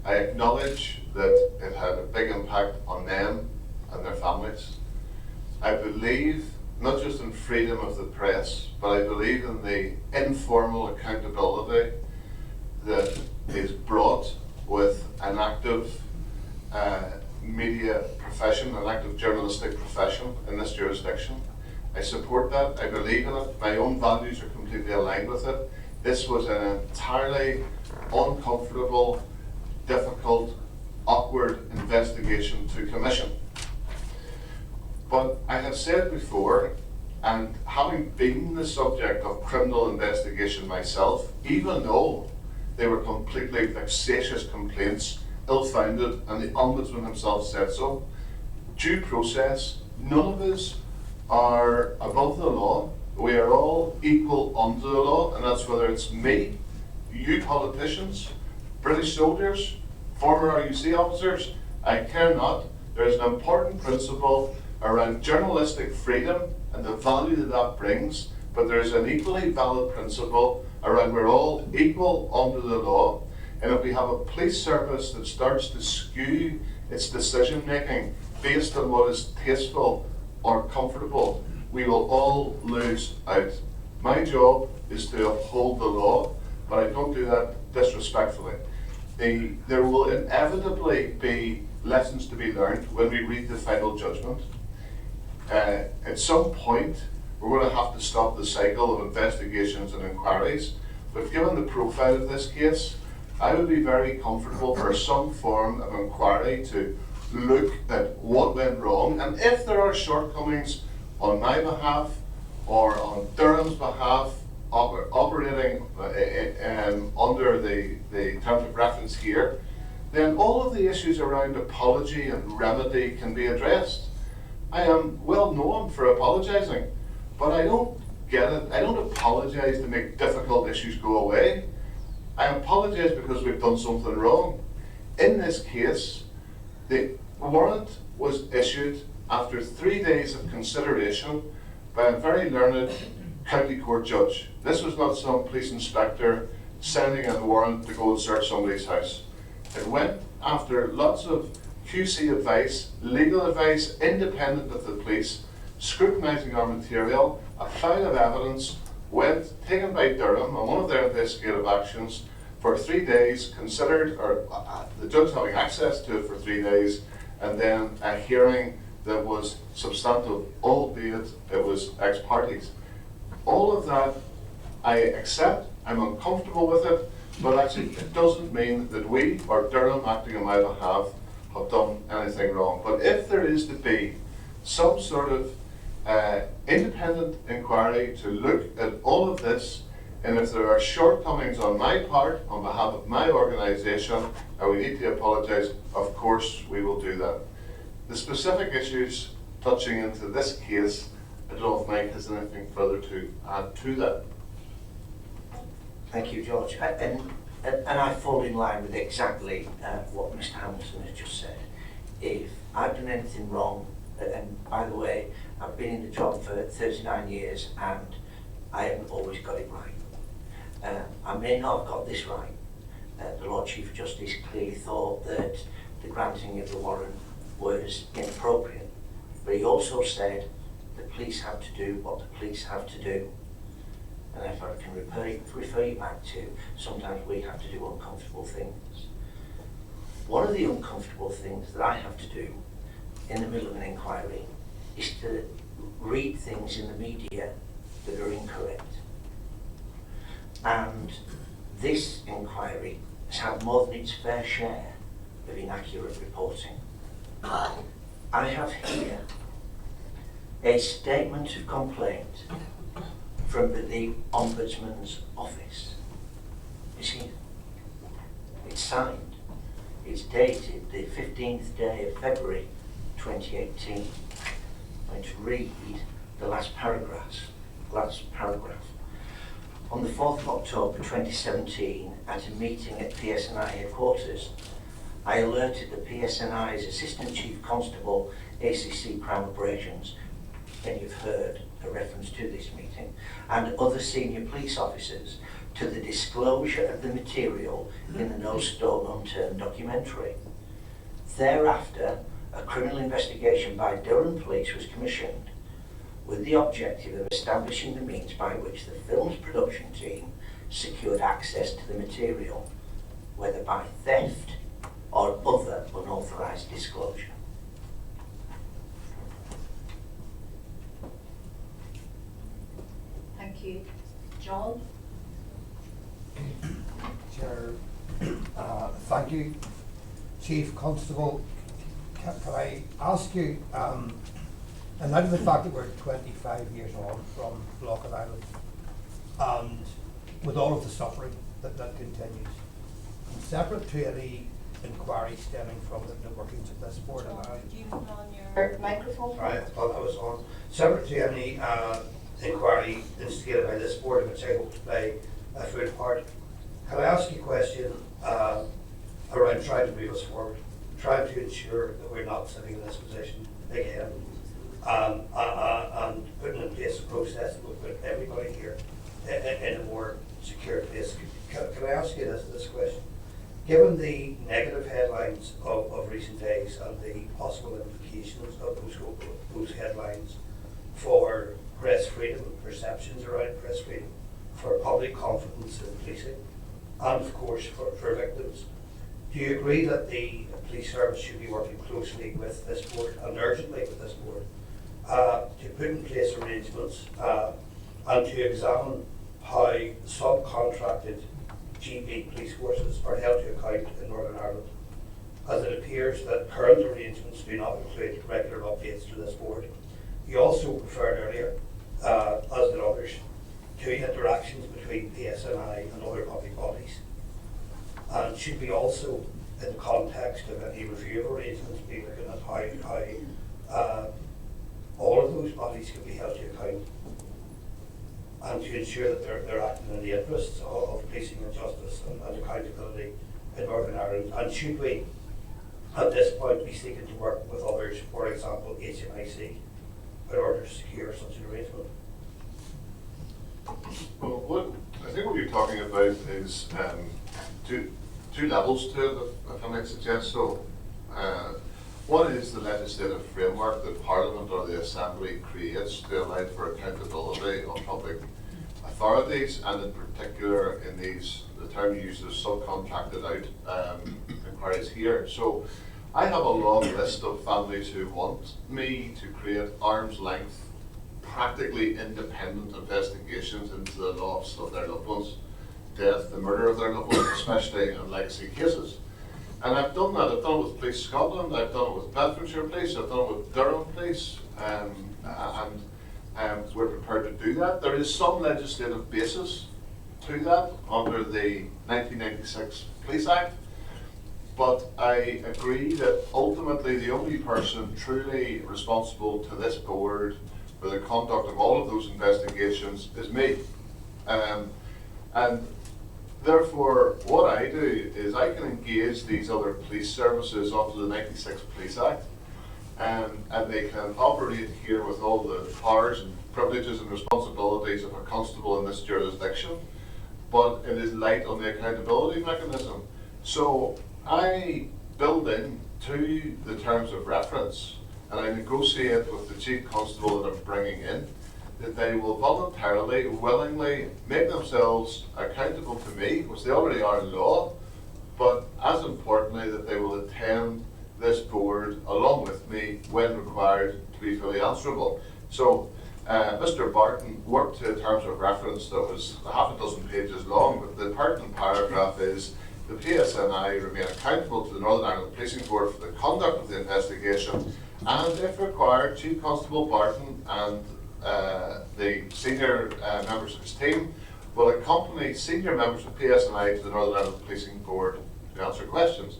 I acknowledge that it had a big impact on them and their families. I believe not just in freedom of the press, but I believe in the informal accountability that is brought with an active media profession, an active journalistic profession in this jurisdiction. I support that, I believe in it, my own values are completely aligned with it. This was an entirely uncomfortable, difficult, awkward investigation to commission. But I have said before, and having been the subject of criminal investigation myself, even though they were completely vexatious complaints, ill-founded, and the Ombudsman himself said so, due process, none of us are above the law. We are all equal under the law, and that's whether it's me, you politicians, British soldiers, former RUC officers, I care not. There is an important principle around journalistic freedom and the value that that brings, but there is an equally valid principle around we're all equal under the law, and if we have a police service that starts to skew its decision making based on what is tasteful or comfortable, we will all lose out. My job is to uphold the law, but I don't do that disrespectfully. There will inevitably be lessons to be learned when we read the final judgment. At some point, we're going to have to stop the cycle of investigations and inquiries, but given the profile of this case, I would be very comfortable for some form of inquiry to look at what went wrong, and if there are shortcomings on my behalf or on Durham's behalf, operating under the terms of reference here, then all of the issues around apology and remedy can be addressed. I am well known for apologising, but I don't get it. I don't apologise to make difficult issues go away. I apologise because we've done something wrong. In this case, the warrant was issued after 3 days of consideration by a very learned county court judge. This was not some police inspector sending a warrant to go and search somebody's house. It went after lots of QC advice, legal advice, independent of the police, scrutinising our material, a file of evidence taken by Durham on one of their investigative actions for 3 days, considered, or the judge having access to it for 3 days, and then a hearing that was substantive, albeit it was ex partes. All of that I accept, I'm uncomfortable with it, but actually it doesn't mean that we, or Durham acting on my behalf, have done anything wrong. But if there is to be some sort of independent inquiry to look at all of this, and if there are shortcomings on my part, on behalf of my organisation, and we need to apologise, of course we will do that. The specific issues touching into this case, I don't know if Mike has anything further to add to that. Thank you, George. And I fall in line with exactly what Mr. Hamilton has just said. If I've done anything wrong, and by the way, I've been in the job for 39 years and I haven't always got it right. I may not have got this right. The Lord Chief Justice clearly thought that the granting of the warrant was inappropriate, but he also said the police have to do what the police have to do. And if I can refer you back to, sometimes we have to do uncomfortable things. One of the uncomfortable things that I have to do in the middle of an inquiry is to read things in the media that are incorrect. And this inquiry has had more than its fair share of inaccurate reporting. I have here a statement of complaint from the Ombudsman's office. You see, it's signed. It's dated the 15th day of February 2018. I'm going to read the last paragraph. On the 4th of October 2017, at a meeting at PSNI headquarters, I alerted the PSNI's Assistant Chief Constable, ACC Crime Operations, and you've heard a reference to this meeting, and other senior police officers to the disclosure of the material in the No Stone Unturned documentary. Thereafter, a criminal investigation by Durham Police was commissioned with the objective of establishing the means by which the film's production team secured access to the material, whether by theft or other unauthorised disclosure. Thank you. John? Chair, thank you. Chief Constable, can I ask you, in light of the fact that we're 25 years on from Block Island, and with all of the suffering that continues, and separate to any inquiry stemming from the workings of this board, Do you put on your Microphone? Right, I thought I was on. Separate to any inquiry instigated by this board, in which I hope to play a full part, can I ask you a question around trying to move us forward, trying to ensure that we're not sitting in this position again, and putting in place a process that will put everybody here in a more secure place? Can I ask you this question? Given the negative headlines of recent days and the possible implications of those headlines for press freedom, perceptions around press freedom, for public confidence in policing, and of course for victims, do you agree that the police service should be working closely with this board, and urgently with this board, to put in place arrangements and to examine how subcontracted GB police forces are held to account in Northern Ireland, as it appears that current arrangements do not include regular updates to this board? You also referred earlier, as did others, to interactions between PSNI and other public bodies. And should we also, in the context of any review of arrangements, be looking at how all of those bodies can be held to account, and to ensure that they're acting in the interests of policing and justice and accountability in Northern Ireland? And should we, at this point, be seeking to work with others, for example HMIC, in order to secure such an arrangement? Well, what I think what you're talking about is two levels to it, if I might suggest so. One is the legislative framework that Parliament or the Assembly creates to allow for accountability of public authorities, and in particular in these, the term used is subcontracted out inquiries here. So I have a long list of families who want me to create arm's length, practically independent investigations into the loss of their loved ones, death, the murder of their loved ones, especially in legacy cases. And I've done that. I've done it with Police Scotland, I've done it with Bedfordshire Police, I've done it with Durham Police, and we're prepared to do that. There is some legislative basis to that under the 1996 Police Act, but I agree that ultimately the only person truly responsible to this board for the conduct of all of those investigations is me. And therefore, what I do is I can engage these other police services under the 96 Police Act, and they can operate here with all the powers and privileges and responsibilities of a constable in this jurisdiction, but it is light on the accountability mechanism. So I build in to the terms of reference, and I negotiate with the Chief Constable that I'm bringing in, that they will voluntarily, willingly make themselves accountable to me, which they already are in law, but as importantly that they will attend this board along with me when required to be fully answerable. So Mr. Barton worked to terms of reference that was half a dozen pages long, but the pertinent paragraph is the PSNI remain accountable to the Northern Ireland Policing Board for the conduct of the investigation, and if required, Chief Constable Barton and the senior members of his team will accompany senior members of PSNI to the Northern Ireland Policing Board to answer questions.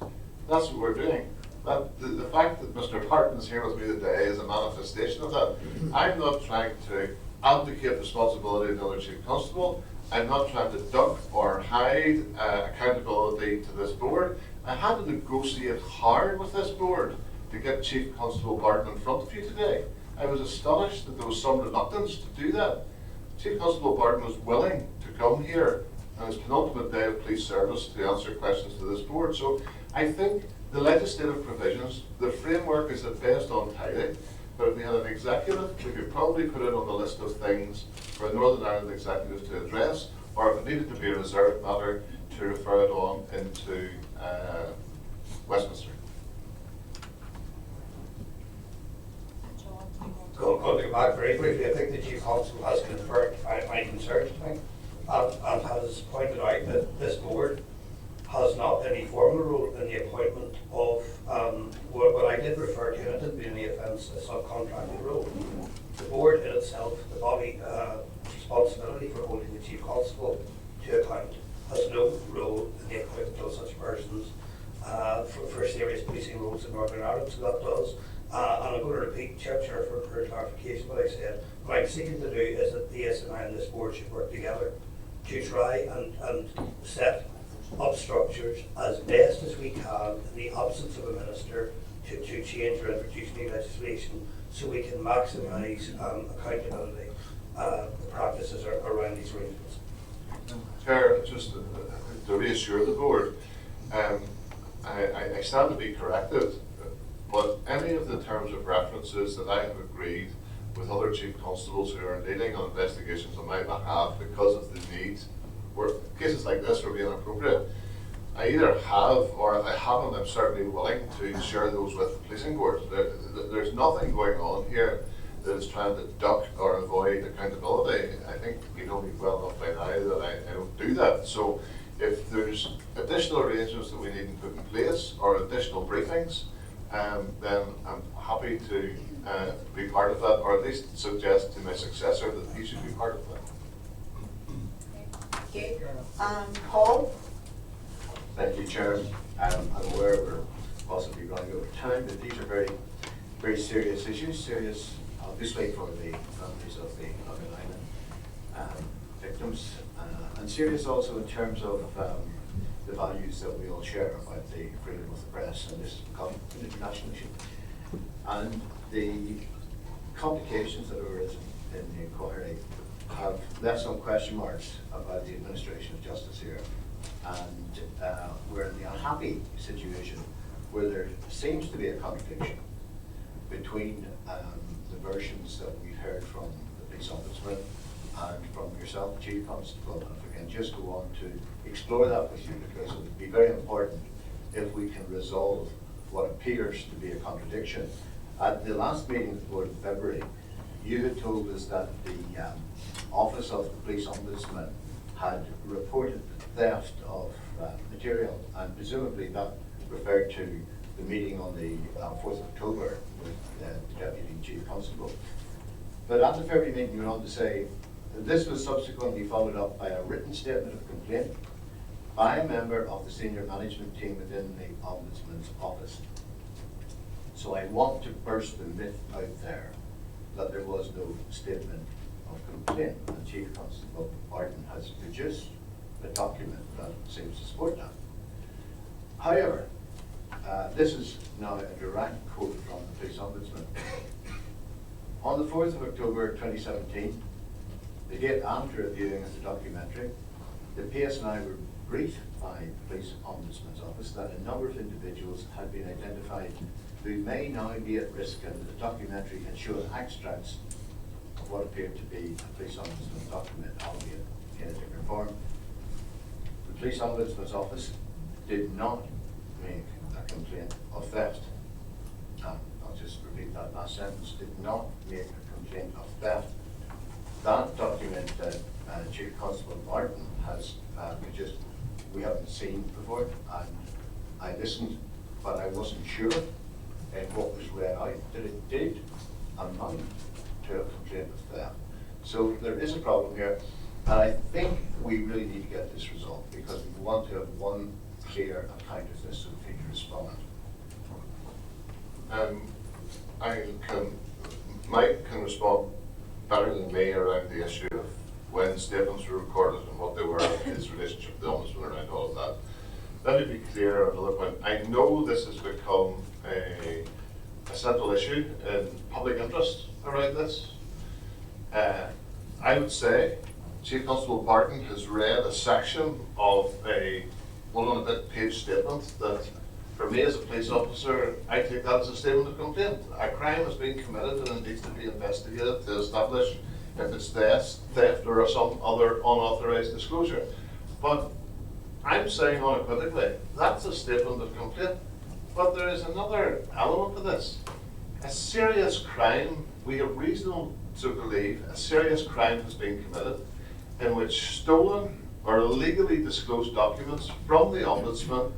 That's what we're doing. The fact that Mr. Barton is here with me today is a manifestation of that. I'm not trying to abdicate responsibility to another Chief Constable. I'm not trying to duck or hide accountability to this board. I had to negotiate hard with this board to get Chief Constable Barton in front of you today. I was astonished that there was some reluctance to do that. Chief Constable Barton was willing to come here on his penultimate day of police service to answer questions to this board. So I think the legislative provisions, the framework is at best untidy, but if we had an executive, we could probably put it on the list of things for a Northern Ireland executive to address, or if it needed to be a reserved matter, to refer it on into Westminster. Going to go back very briefly, I think the Chief Constable has confirmed my concerns tonight and has pointed out that this board has not any formal role in the appointment of what I did refer to, and it didn't mean any offence, a subcontracting role. The board in itself, the body responsibility for holding the Chief Constable to account, has no role in the appointment of such persons for serious policing roles in Northern Ireland, so that does. And I'm going to repeat, Chair, for clarification, what I said. What I'm seeking to do is that the PSNI and this board should work together to try and set up structures as best as we can in the absence of a minister to change or introduce new legislation so we can maximise accountability practices around these arrangements. Chair, just to reassure the board, I stand to be corrected, but any of the terms of references that I have agreed with other chief constables who are leading on investigations on my behalf because of the need, where cases like this were being appropriate, I either have or if I haven't, I'm certainly willing to share those with the policing board. There's nothing going on here that is trying to duck or avoid accountability. I think you know me well enough by now that I don't do that. So if there's additional arrangements that we need to put in place or additional briefings, then I'm happy to be part of that, or at least suggest to my successor that he should be part of that. Thank you. Paul? Thank you, Chair. I'm aware we're possibly running over time, but these are very, very serious issues. Serious, obviously, for the families of the Northern Ireland victims, and serious also in terms of the values that we all share about the freedom of the press, and this has become an international issue. And the complications that arose in the inquiry have left some question marks about the administration of justice here. And we're in the unhappy situation where there seems to be a contradiction between the versions that we've heard from the police ombudsman and from yourself, Chief Constable. And if we can just go on to explore that with you, because it would be very important if we can resolve what appears to be a contradiction. At the last meeting of the board in February, you had told us that the Office of the Police Ombudsman had reported theft of material, and presumably that referred to the meeting on the 4th of October with the Deputy Chief Constable. But at the February meeting, you went on to say that this was subsequently followed up by a written statement of complaint by a member of the senior management team within the Ombudsman's office. So I want to burst the myth out there that there was no statement of complaint, and Chief Constable Barton has produced a document that seems to support that. However, this is now a direct quote from the Police Ombudsman. On the 4th of October 2017, the date after reviewing the documentary, the PSNI were briefed by the Police Ombudsman's office that a number of individuals had been identified who may now be at risk, and the documentary had shown extracts of what appeared to be a Police Ombudsman document, albeit in a different form. The Police Ombudsman's office did not make a complaint of theft. I'll just repeat that last sentence, did not make a complaint of theft. That document that Chief Constable Barton has produced, we haven't seen before, and I listened, but I wasn't sure in what was read out that it did amount to a complaint of theft. So there is a problem here, and I think we really need to get this resolved, because we want to have one clear account of this so we can respond. Mike can respond better than me around the issue of when statements were recorded and what they were, his relationship with the Ombudsman around all of that. Let me be clear on another point. I know this has become a central issue in public interest around this. I would say Chief Constable Barton has read a section of a 1-and-a-bit page statement that, for me as a police officer, I take that as a statement of complaint. A crime has been committed and it needs to be investigated to establish if it's theft or some other unauthorised disclosure. But I'm saying unequivocally, that's a statement of complaint. But there is another element to this. A serious crime, we have reason to believe a serious crime has been committed in which stolen or illegally disclosed documents from the Ombudsman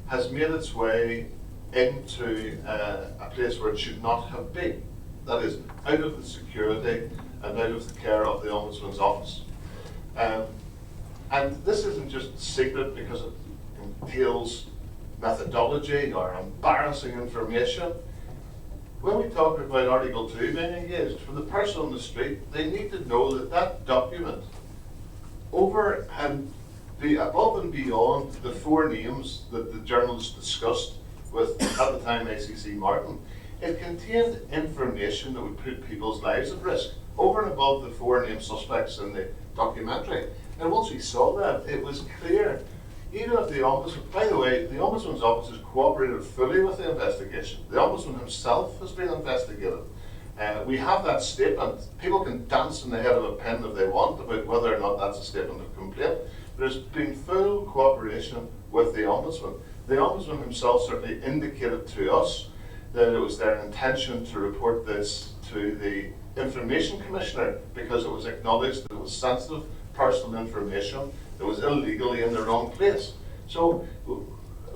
has made its way into a place where it should not have been. That is, out of the security and out of the care of the Ombudsman's office. And this isn't just secret because it entails methodology or embarrassing information. When we talk about Article 2 being engaged, for the person on the street, they need to know that that document, over and above and beyond the 4 names that the journalist discussed with, at the time, ACC Martin, it contained information that would put people's lives at risk, over and above the 4 named suspects in the documentary. And once we saw that, it was clear, even if the Ombudsman, by the way, the Ombudsman's office has cooperated fully with the investigation. The Ombudsman himself has been investigated. We have that statement. People can dance in the head of a pin if they want about whether or not that's a statement of complaint. There's been full cooperation with the Ombudsman. The Ombudsman himself certainly indicated to us that it was their intention to report this to the Information Commissioner because it was acknowledged that it was sensitive personal information that was illegally in the wrong place. So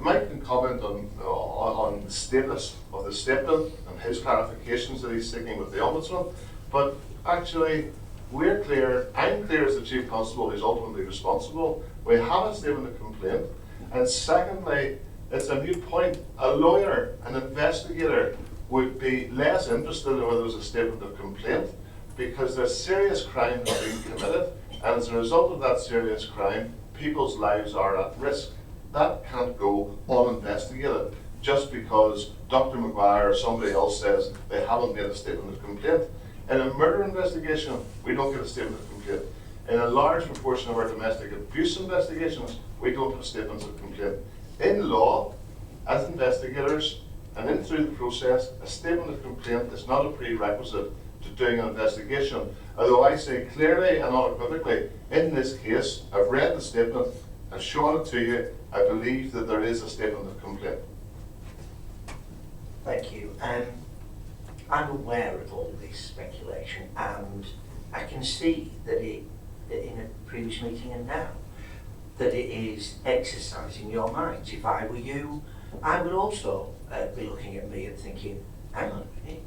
Mike can comment on the status of the statement and his clarifications that he's seeking with the Ombudsman, but actually we're clear, I'm clear as the Chief Constable who's ultimately responsible. We have a statement of complaint, and secondly, it's a new point. A lawyer, an investigator would be less interested in whether there's a statement of complaint because there's serious crime has been committed, and as a result of that serious crime, people's lives are at risk. That can't go uninvestigated just because Dr. McGuire or somebody else says they haven't made a statement of complaint. In a murder investigation, we don't get a statement of complaint. In a large proportion of our domestic abuse investigations, we don't have statements of complaint. In law, as investigators, and in through the process, a statement of complaint is not a prerequisite to doing an investigation. Although I say clearly and unequivocally, in this case, I've read the statement, I've shown it to you, I believe that there is a statement of complaint. Thank you. I'm aware of all this speculation, and I can see that in a previous meeting and now, that it is exercising your minds. If I were you, I would also be looking at me and thinking, hang on a minute,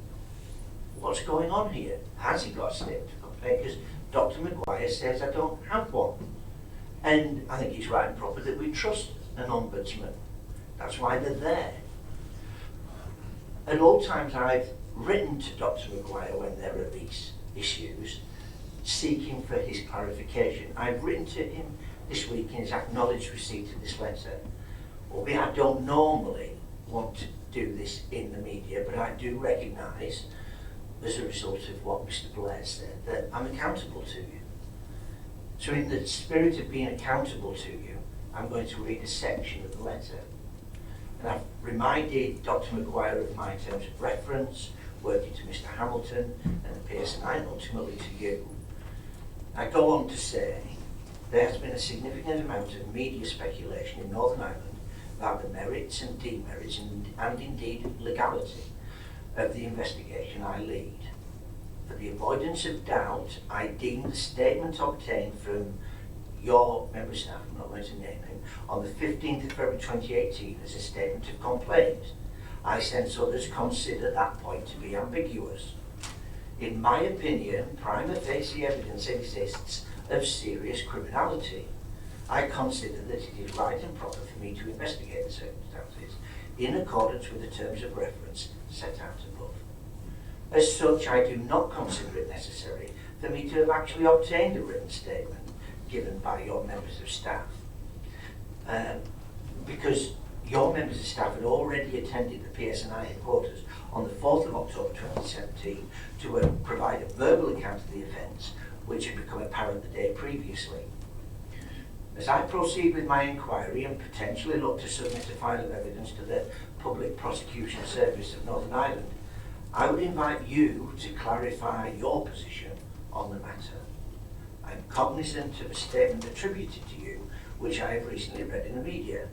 what's going on here? Has he got a statement of complaint? Because Dr. McGuire says I don't have one. And I think it's right and proper that we trust an ombudsman. That's why they're there. At all times I've written to Dr. McGuire when there are these issues, seeking for his clarification. I've written to him this week in his acknowledged receipt of this letter. Albeit I don't normally want to do this in the media, but I do recognise, as a result of what Mr. Blair said, that I'm accountable to you. So in the spirit of being accountable to you, I'm going to read a section of the letter. And I've reminded Dr. McGuire of my terms of reference, working to Mr. Hamilton and the PSNI, and ultimately to you. I go on to say, there has been a significant amount of media speculation in Northern Ireland about the merits and demerits and indeed legality of the investigation I lead. For the avoidance of doubt, I deem the statement obtained from your member of staff, I'm not going to name him, on the 15th of February 2018 as a statement of complaint. I sense others consider that point to be ambiguous. In my opinion, prima facie evidence exists of serious criminality. I consider that it is right and proper for me to investigate the circumstances in accordance with the terms of reference set out above. As such, I do not consider it necessary for me to have actually obtained a written statement given by your members of staff. Because your members of staff had already attended the PSNI headquarters on the 4th of October 2017 to provide a verbal account of the events which had become apparent the day previously. As I proceed with my inquiry and potentially look to submit a file of evidence to the Public Prosecution Service of Northern Ireland, I would invite you to clarify your position on the matter. I'm cognizant of a statement attributed to you, which I have recently read in the media.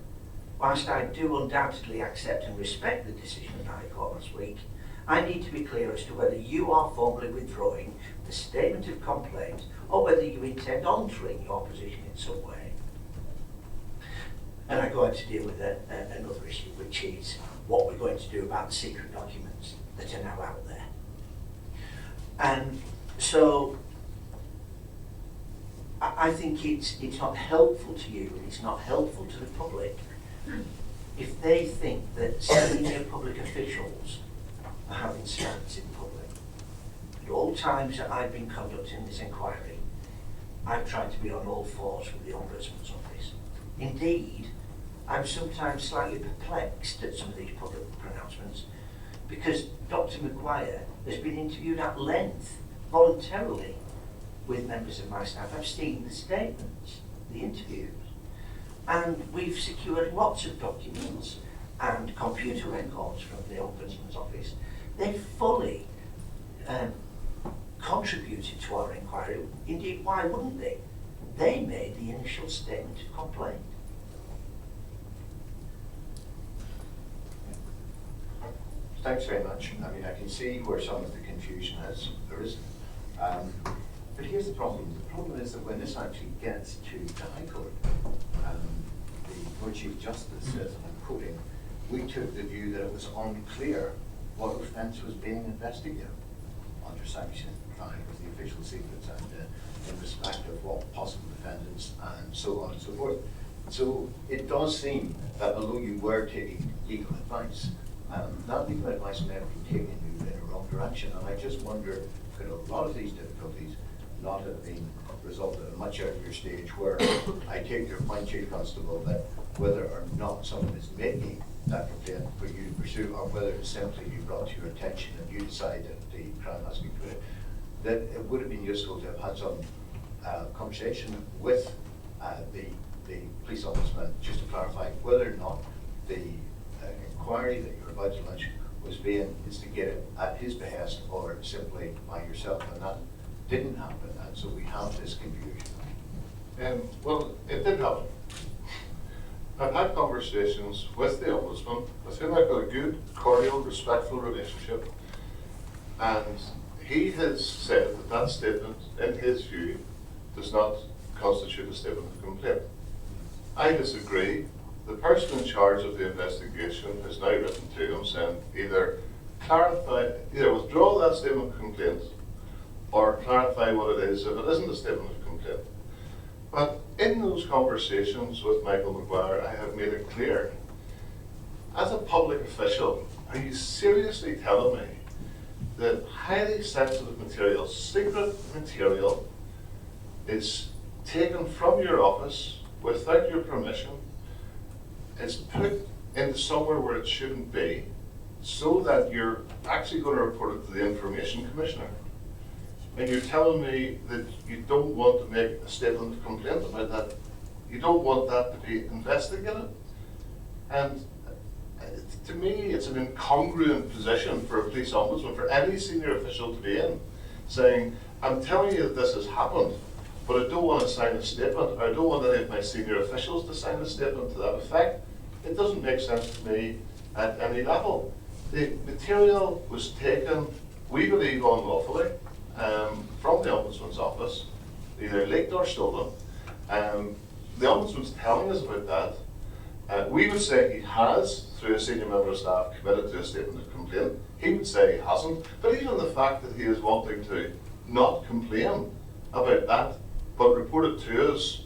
Whilst I do undoubtedly accept and respect the decision of the High Court last week, I need to be clear as to whether you are formally withdrawing the statement of complaint or whether you intend altering your position in some way. And I go on to deal with another issue, which is what we're going to do about the secret documents that are now out there. And so I think it's not helpful to you and it's not helpful to the public if they think that senior public officials are having stands in public. At all times that I've been conducting this inquiry, I've tried to be on all fours with the Ombudsman's office. Indeed, I'm sometimes slightly perplexed at some of these public pronouncements because Dr. McGuire has been interviewed at length, voluntarily, with members of my staff. I've seen the statements, the interviews, and we've secured lots of documents and computer records from the Ombudsman's office. They fully contributed to our inquiry. Indeed, why wouldn't they? They made the initial statement of complaint. Thanks very much. I mean, I can see where some of the confusion has arisen. But here's the problem. The problem is that when this actually gets to the High Court, the Lord Chief Justice says, and I'm quoting, we took the view that it was unclear what offence was being investigated under Section 5 of the Official Secrets Act in respect of what possible defendants and so on and so forth. So it does seem that although you were taking legal advice, that legal advice may have been taking you in a wrong direction, and I just wonder, could a lot of these difficulties not have been resolved at a much earlier stage, where I take your point, Chief Constable, that whether or not someone is making that complaint for you to pursue, or whether it's simply you brought to your attention and you decide that the crime has been committed, that it would have been useful to have had some conversation with the police ombudsman just to clarify whether or not the inquiry that you're about to launch was being instigated at his behest or simply by yourself, and that didn't happen, and so we have this confusion. Well, it did happen. I've had conversations with the Ombudsman, with whom I've got a good, cordial, respectful relationship, and he has said that that statement, in his view, does not constitute a statement of complaint. I disagree. The person in charge of the investigation has now written to him saying either withdraw that statement of complaint or clarify what it is if it isn't a statement of complaint. But in those conversations with Michael McGuire, I have made it clear, as a public official, are you seriously telling me that highly sensitive material, secret material, is taken from your office without your permission, it's put into somewhere where it shouldn't be, so that you're actually going to report it to the Information Commissioner? And you're telling me that you don't want to make a statement of complaint about that? You don't want that to be investigated? And to me, it's an incongruent position for a police ombudsman, for any senior official to be in, saying, I'm telling you that this has happened, but I don't want to sign a statement. I don't want any of my senior officials to sign a statement to that effect. It doesn't make sense to me at any level. The material was taken, we believe, unlawfully from the Ombudsman's office, either leaked or stolen. The Ombudsman's telling us about that. We would say he has, through a senior member of staff, committed to a statement of complaint. He would say he hasn't. But even the fact that he is wanting to not complain about that, but report it to us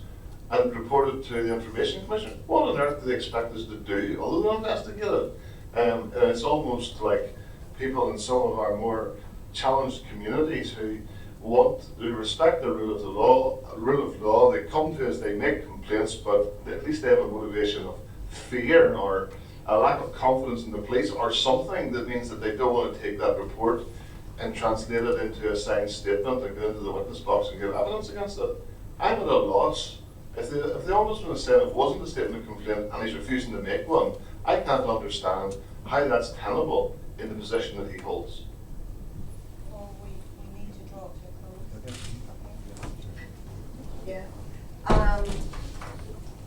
and report it to the Information Commission, what on earth do they expect us to do other than investigate it? And it's almost like people in some of our more challenged communities who want to respect the rule of the law. They come to us, they make complaints, but at least they have a motivation of fear or a lack of confidence in the police or something that means that they don't want to take that report and translate it into a signed statement and go into the witness box and give evidence against it. I'm at a loss. If the Ombudsman is saying it wasn't a statement of complaint and he's refusing to make one, I can't understand how that's tenable in the position that he holds. Well, we need to draw to a close. Yeah.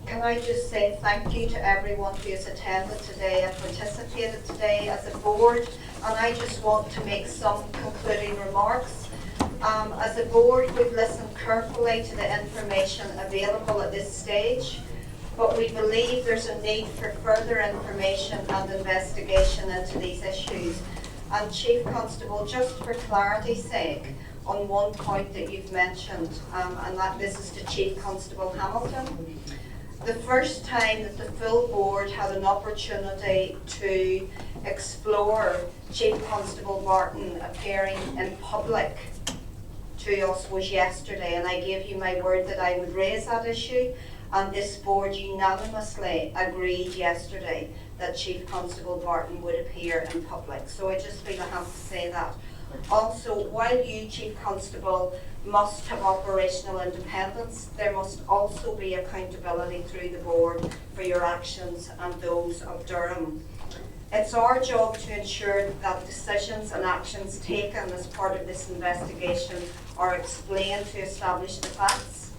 Can I just say thank you to everyone who has attended today and participated today as a board, and I just want to make some concluding remarks. As a board, we've listened carefully to the information available at this stage, but we believe there's a need for further information and investigation into these issues. And Chief Constable, just for clarity's sake, on one point that you've mentioned, and that this is to Chief Constable Hamilton. The first time that the full board had an opportunity to explore Chief Constable Barton appearing in public to us was yesterday, and I gave you my word that I would raise that issue, and this board unanimously agreed yesterday that Chief Constable Barton would appear in public. So I just feel I have to say that. Also, while you, Chief Constable, must have operational independence, there must also be accountability through the board for your actions and those of Durham. It's our job to ensure that decisions and actions taken as part of this investigation are explained to establish the facts,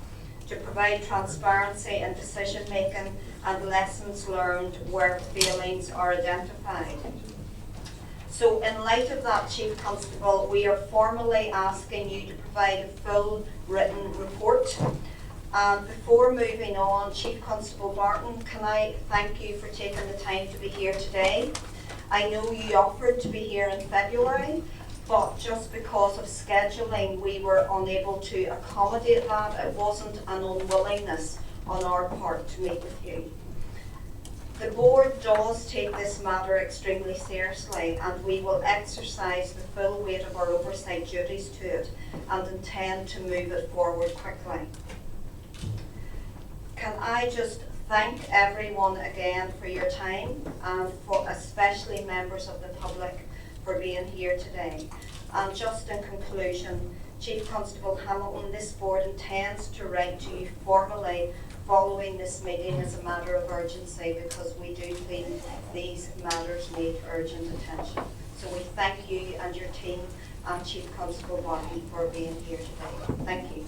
to provide transparency in decision making and lessons learned where failings are identified. So in light of that, Chief Constable, we are formally asking you to provide a full written report. Before moving on, Chief Constable Barton, can I thank you for taking the time to be here today? I know you offered to be here in February, but just because of scheduling, we were unable to accommodate that. It wasn't an unwillingness on our part to meet with you. The board does take this matter extremely seriously, and we will exercise the full weight of our oversight duties to it and intend to move it forward quickly. Can I just thank everyone again for your time, and for especially members of the public for being here today. And just in conclusion, Chief Constable Hamilton, this board intends to write to you formally following this meeting as a matter of urgency, because we do feel these matters need urgent attention. So we thank you and your team and Chief Constable Barton for being here today. Thank you.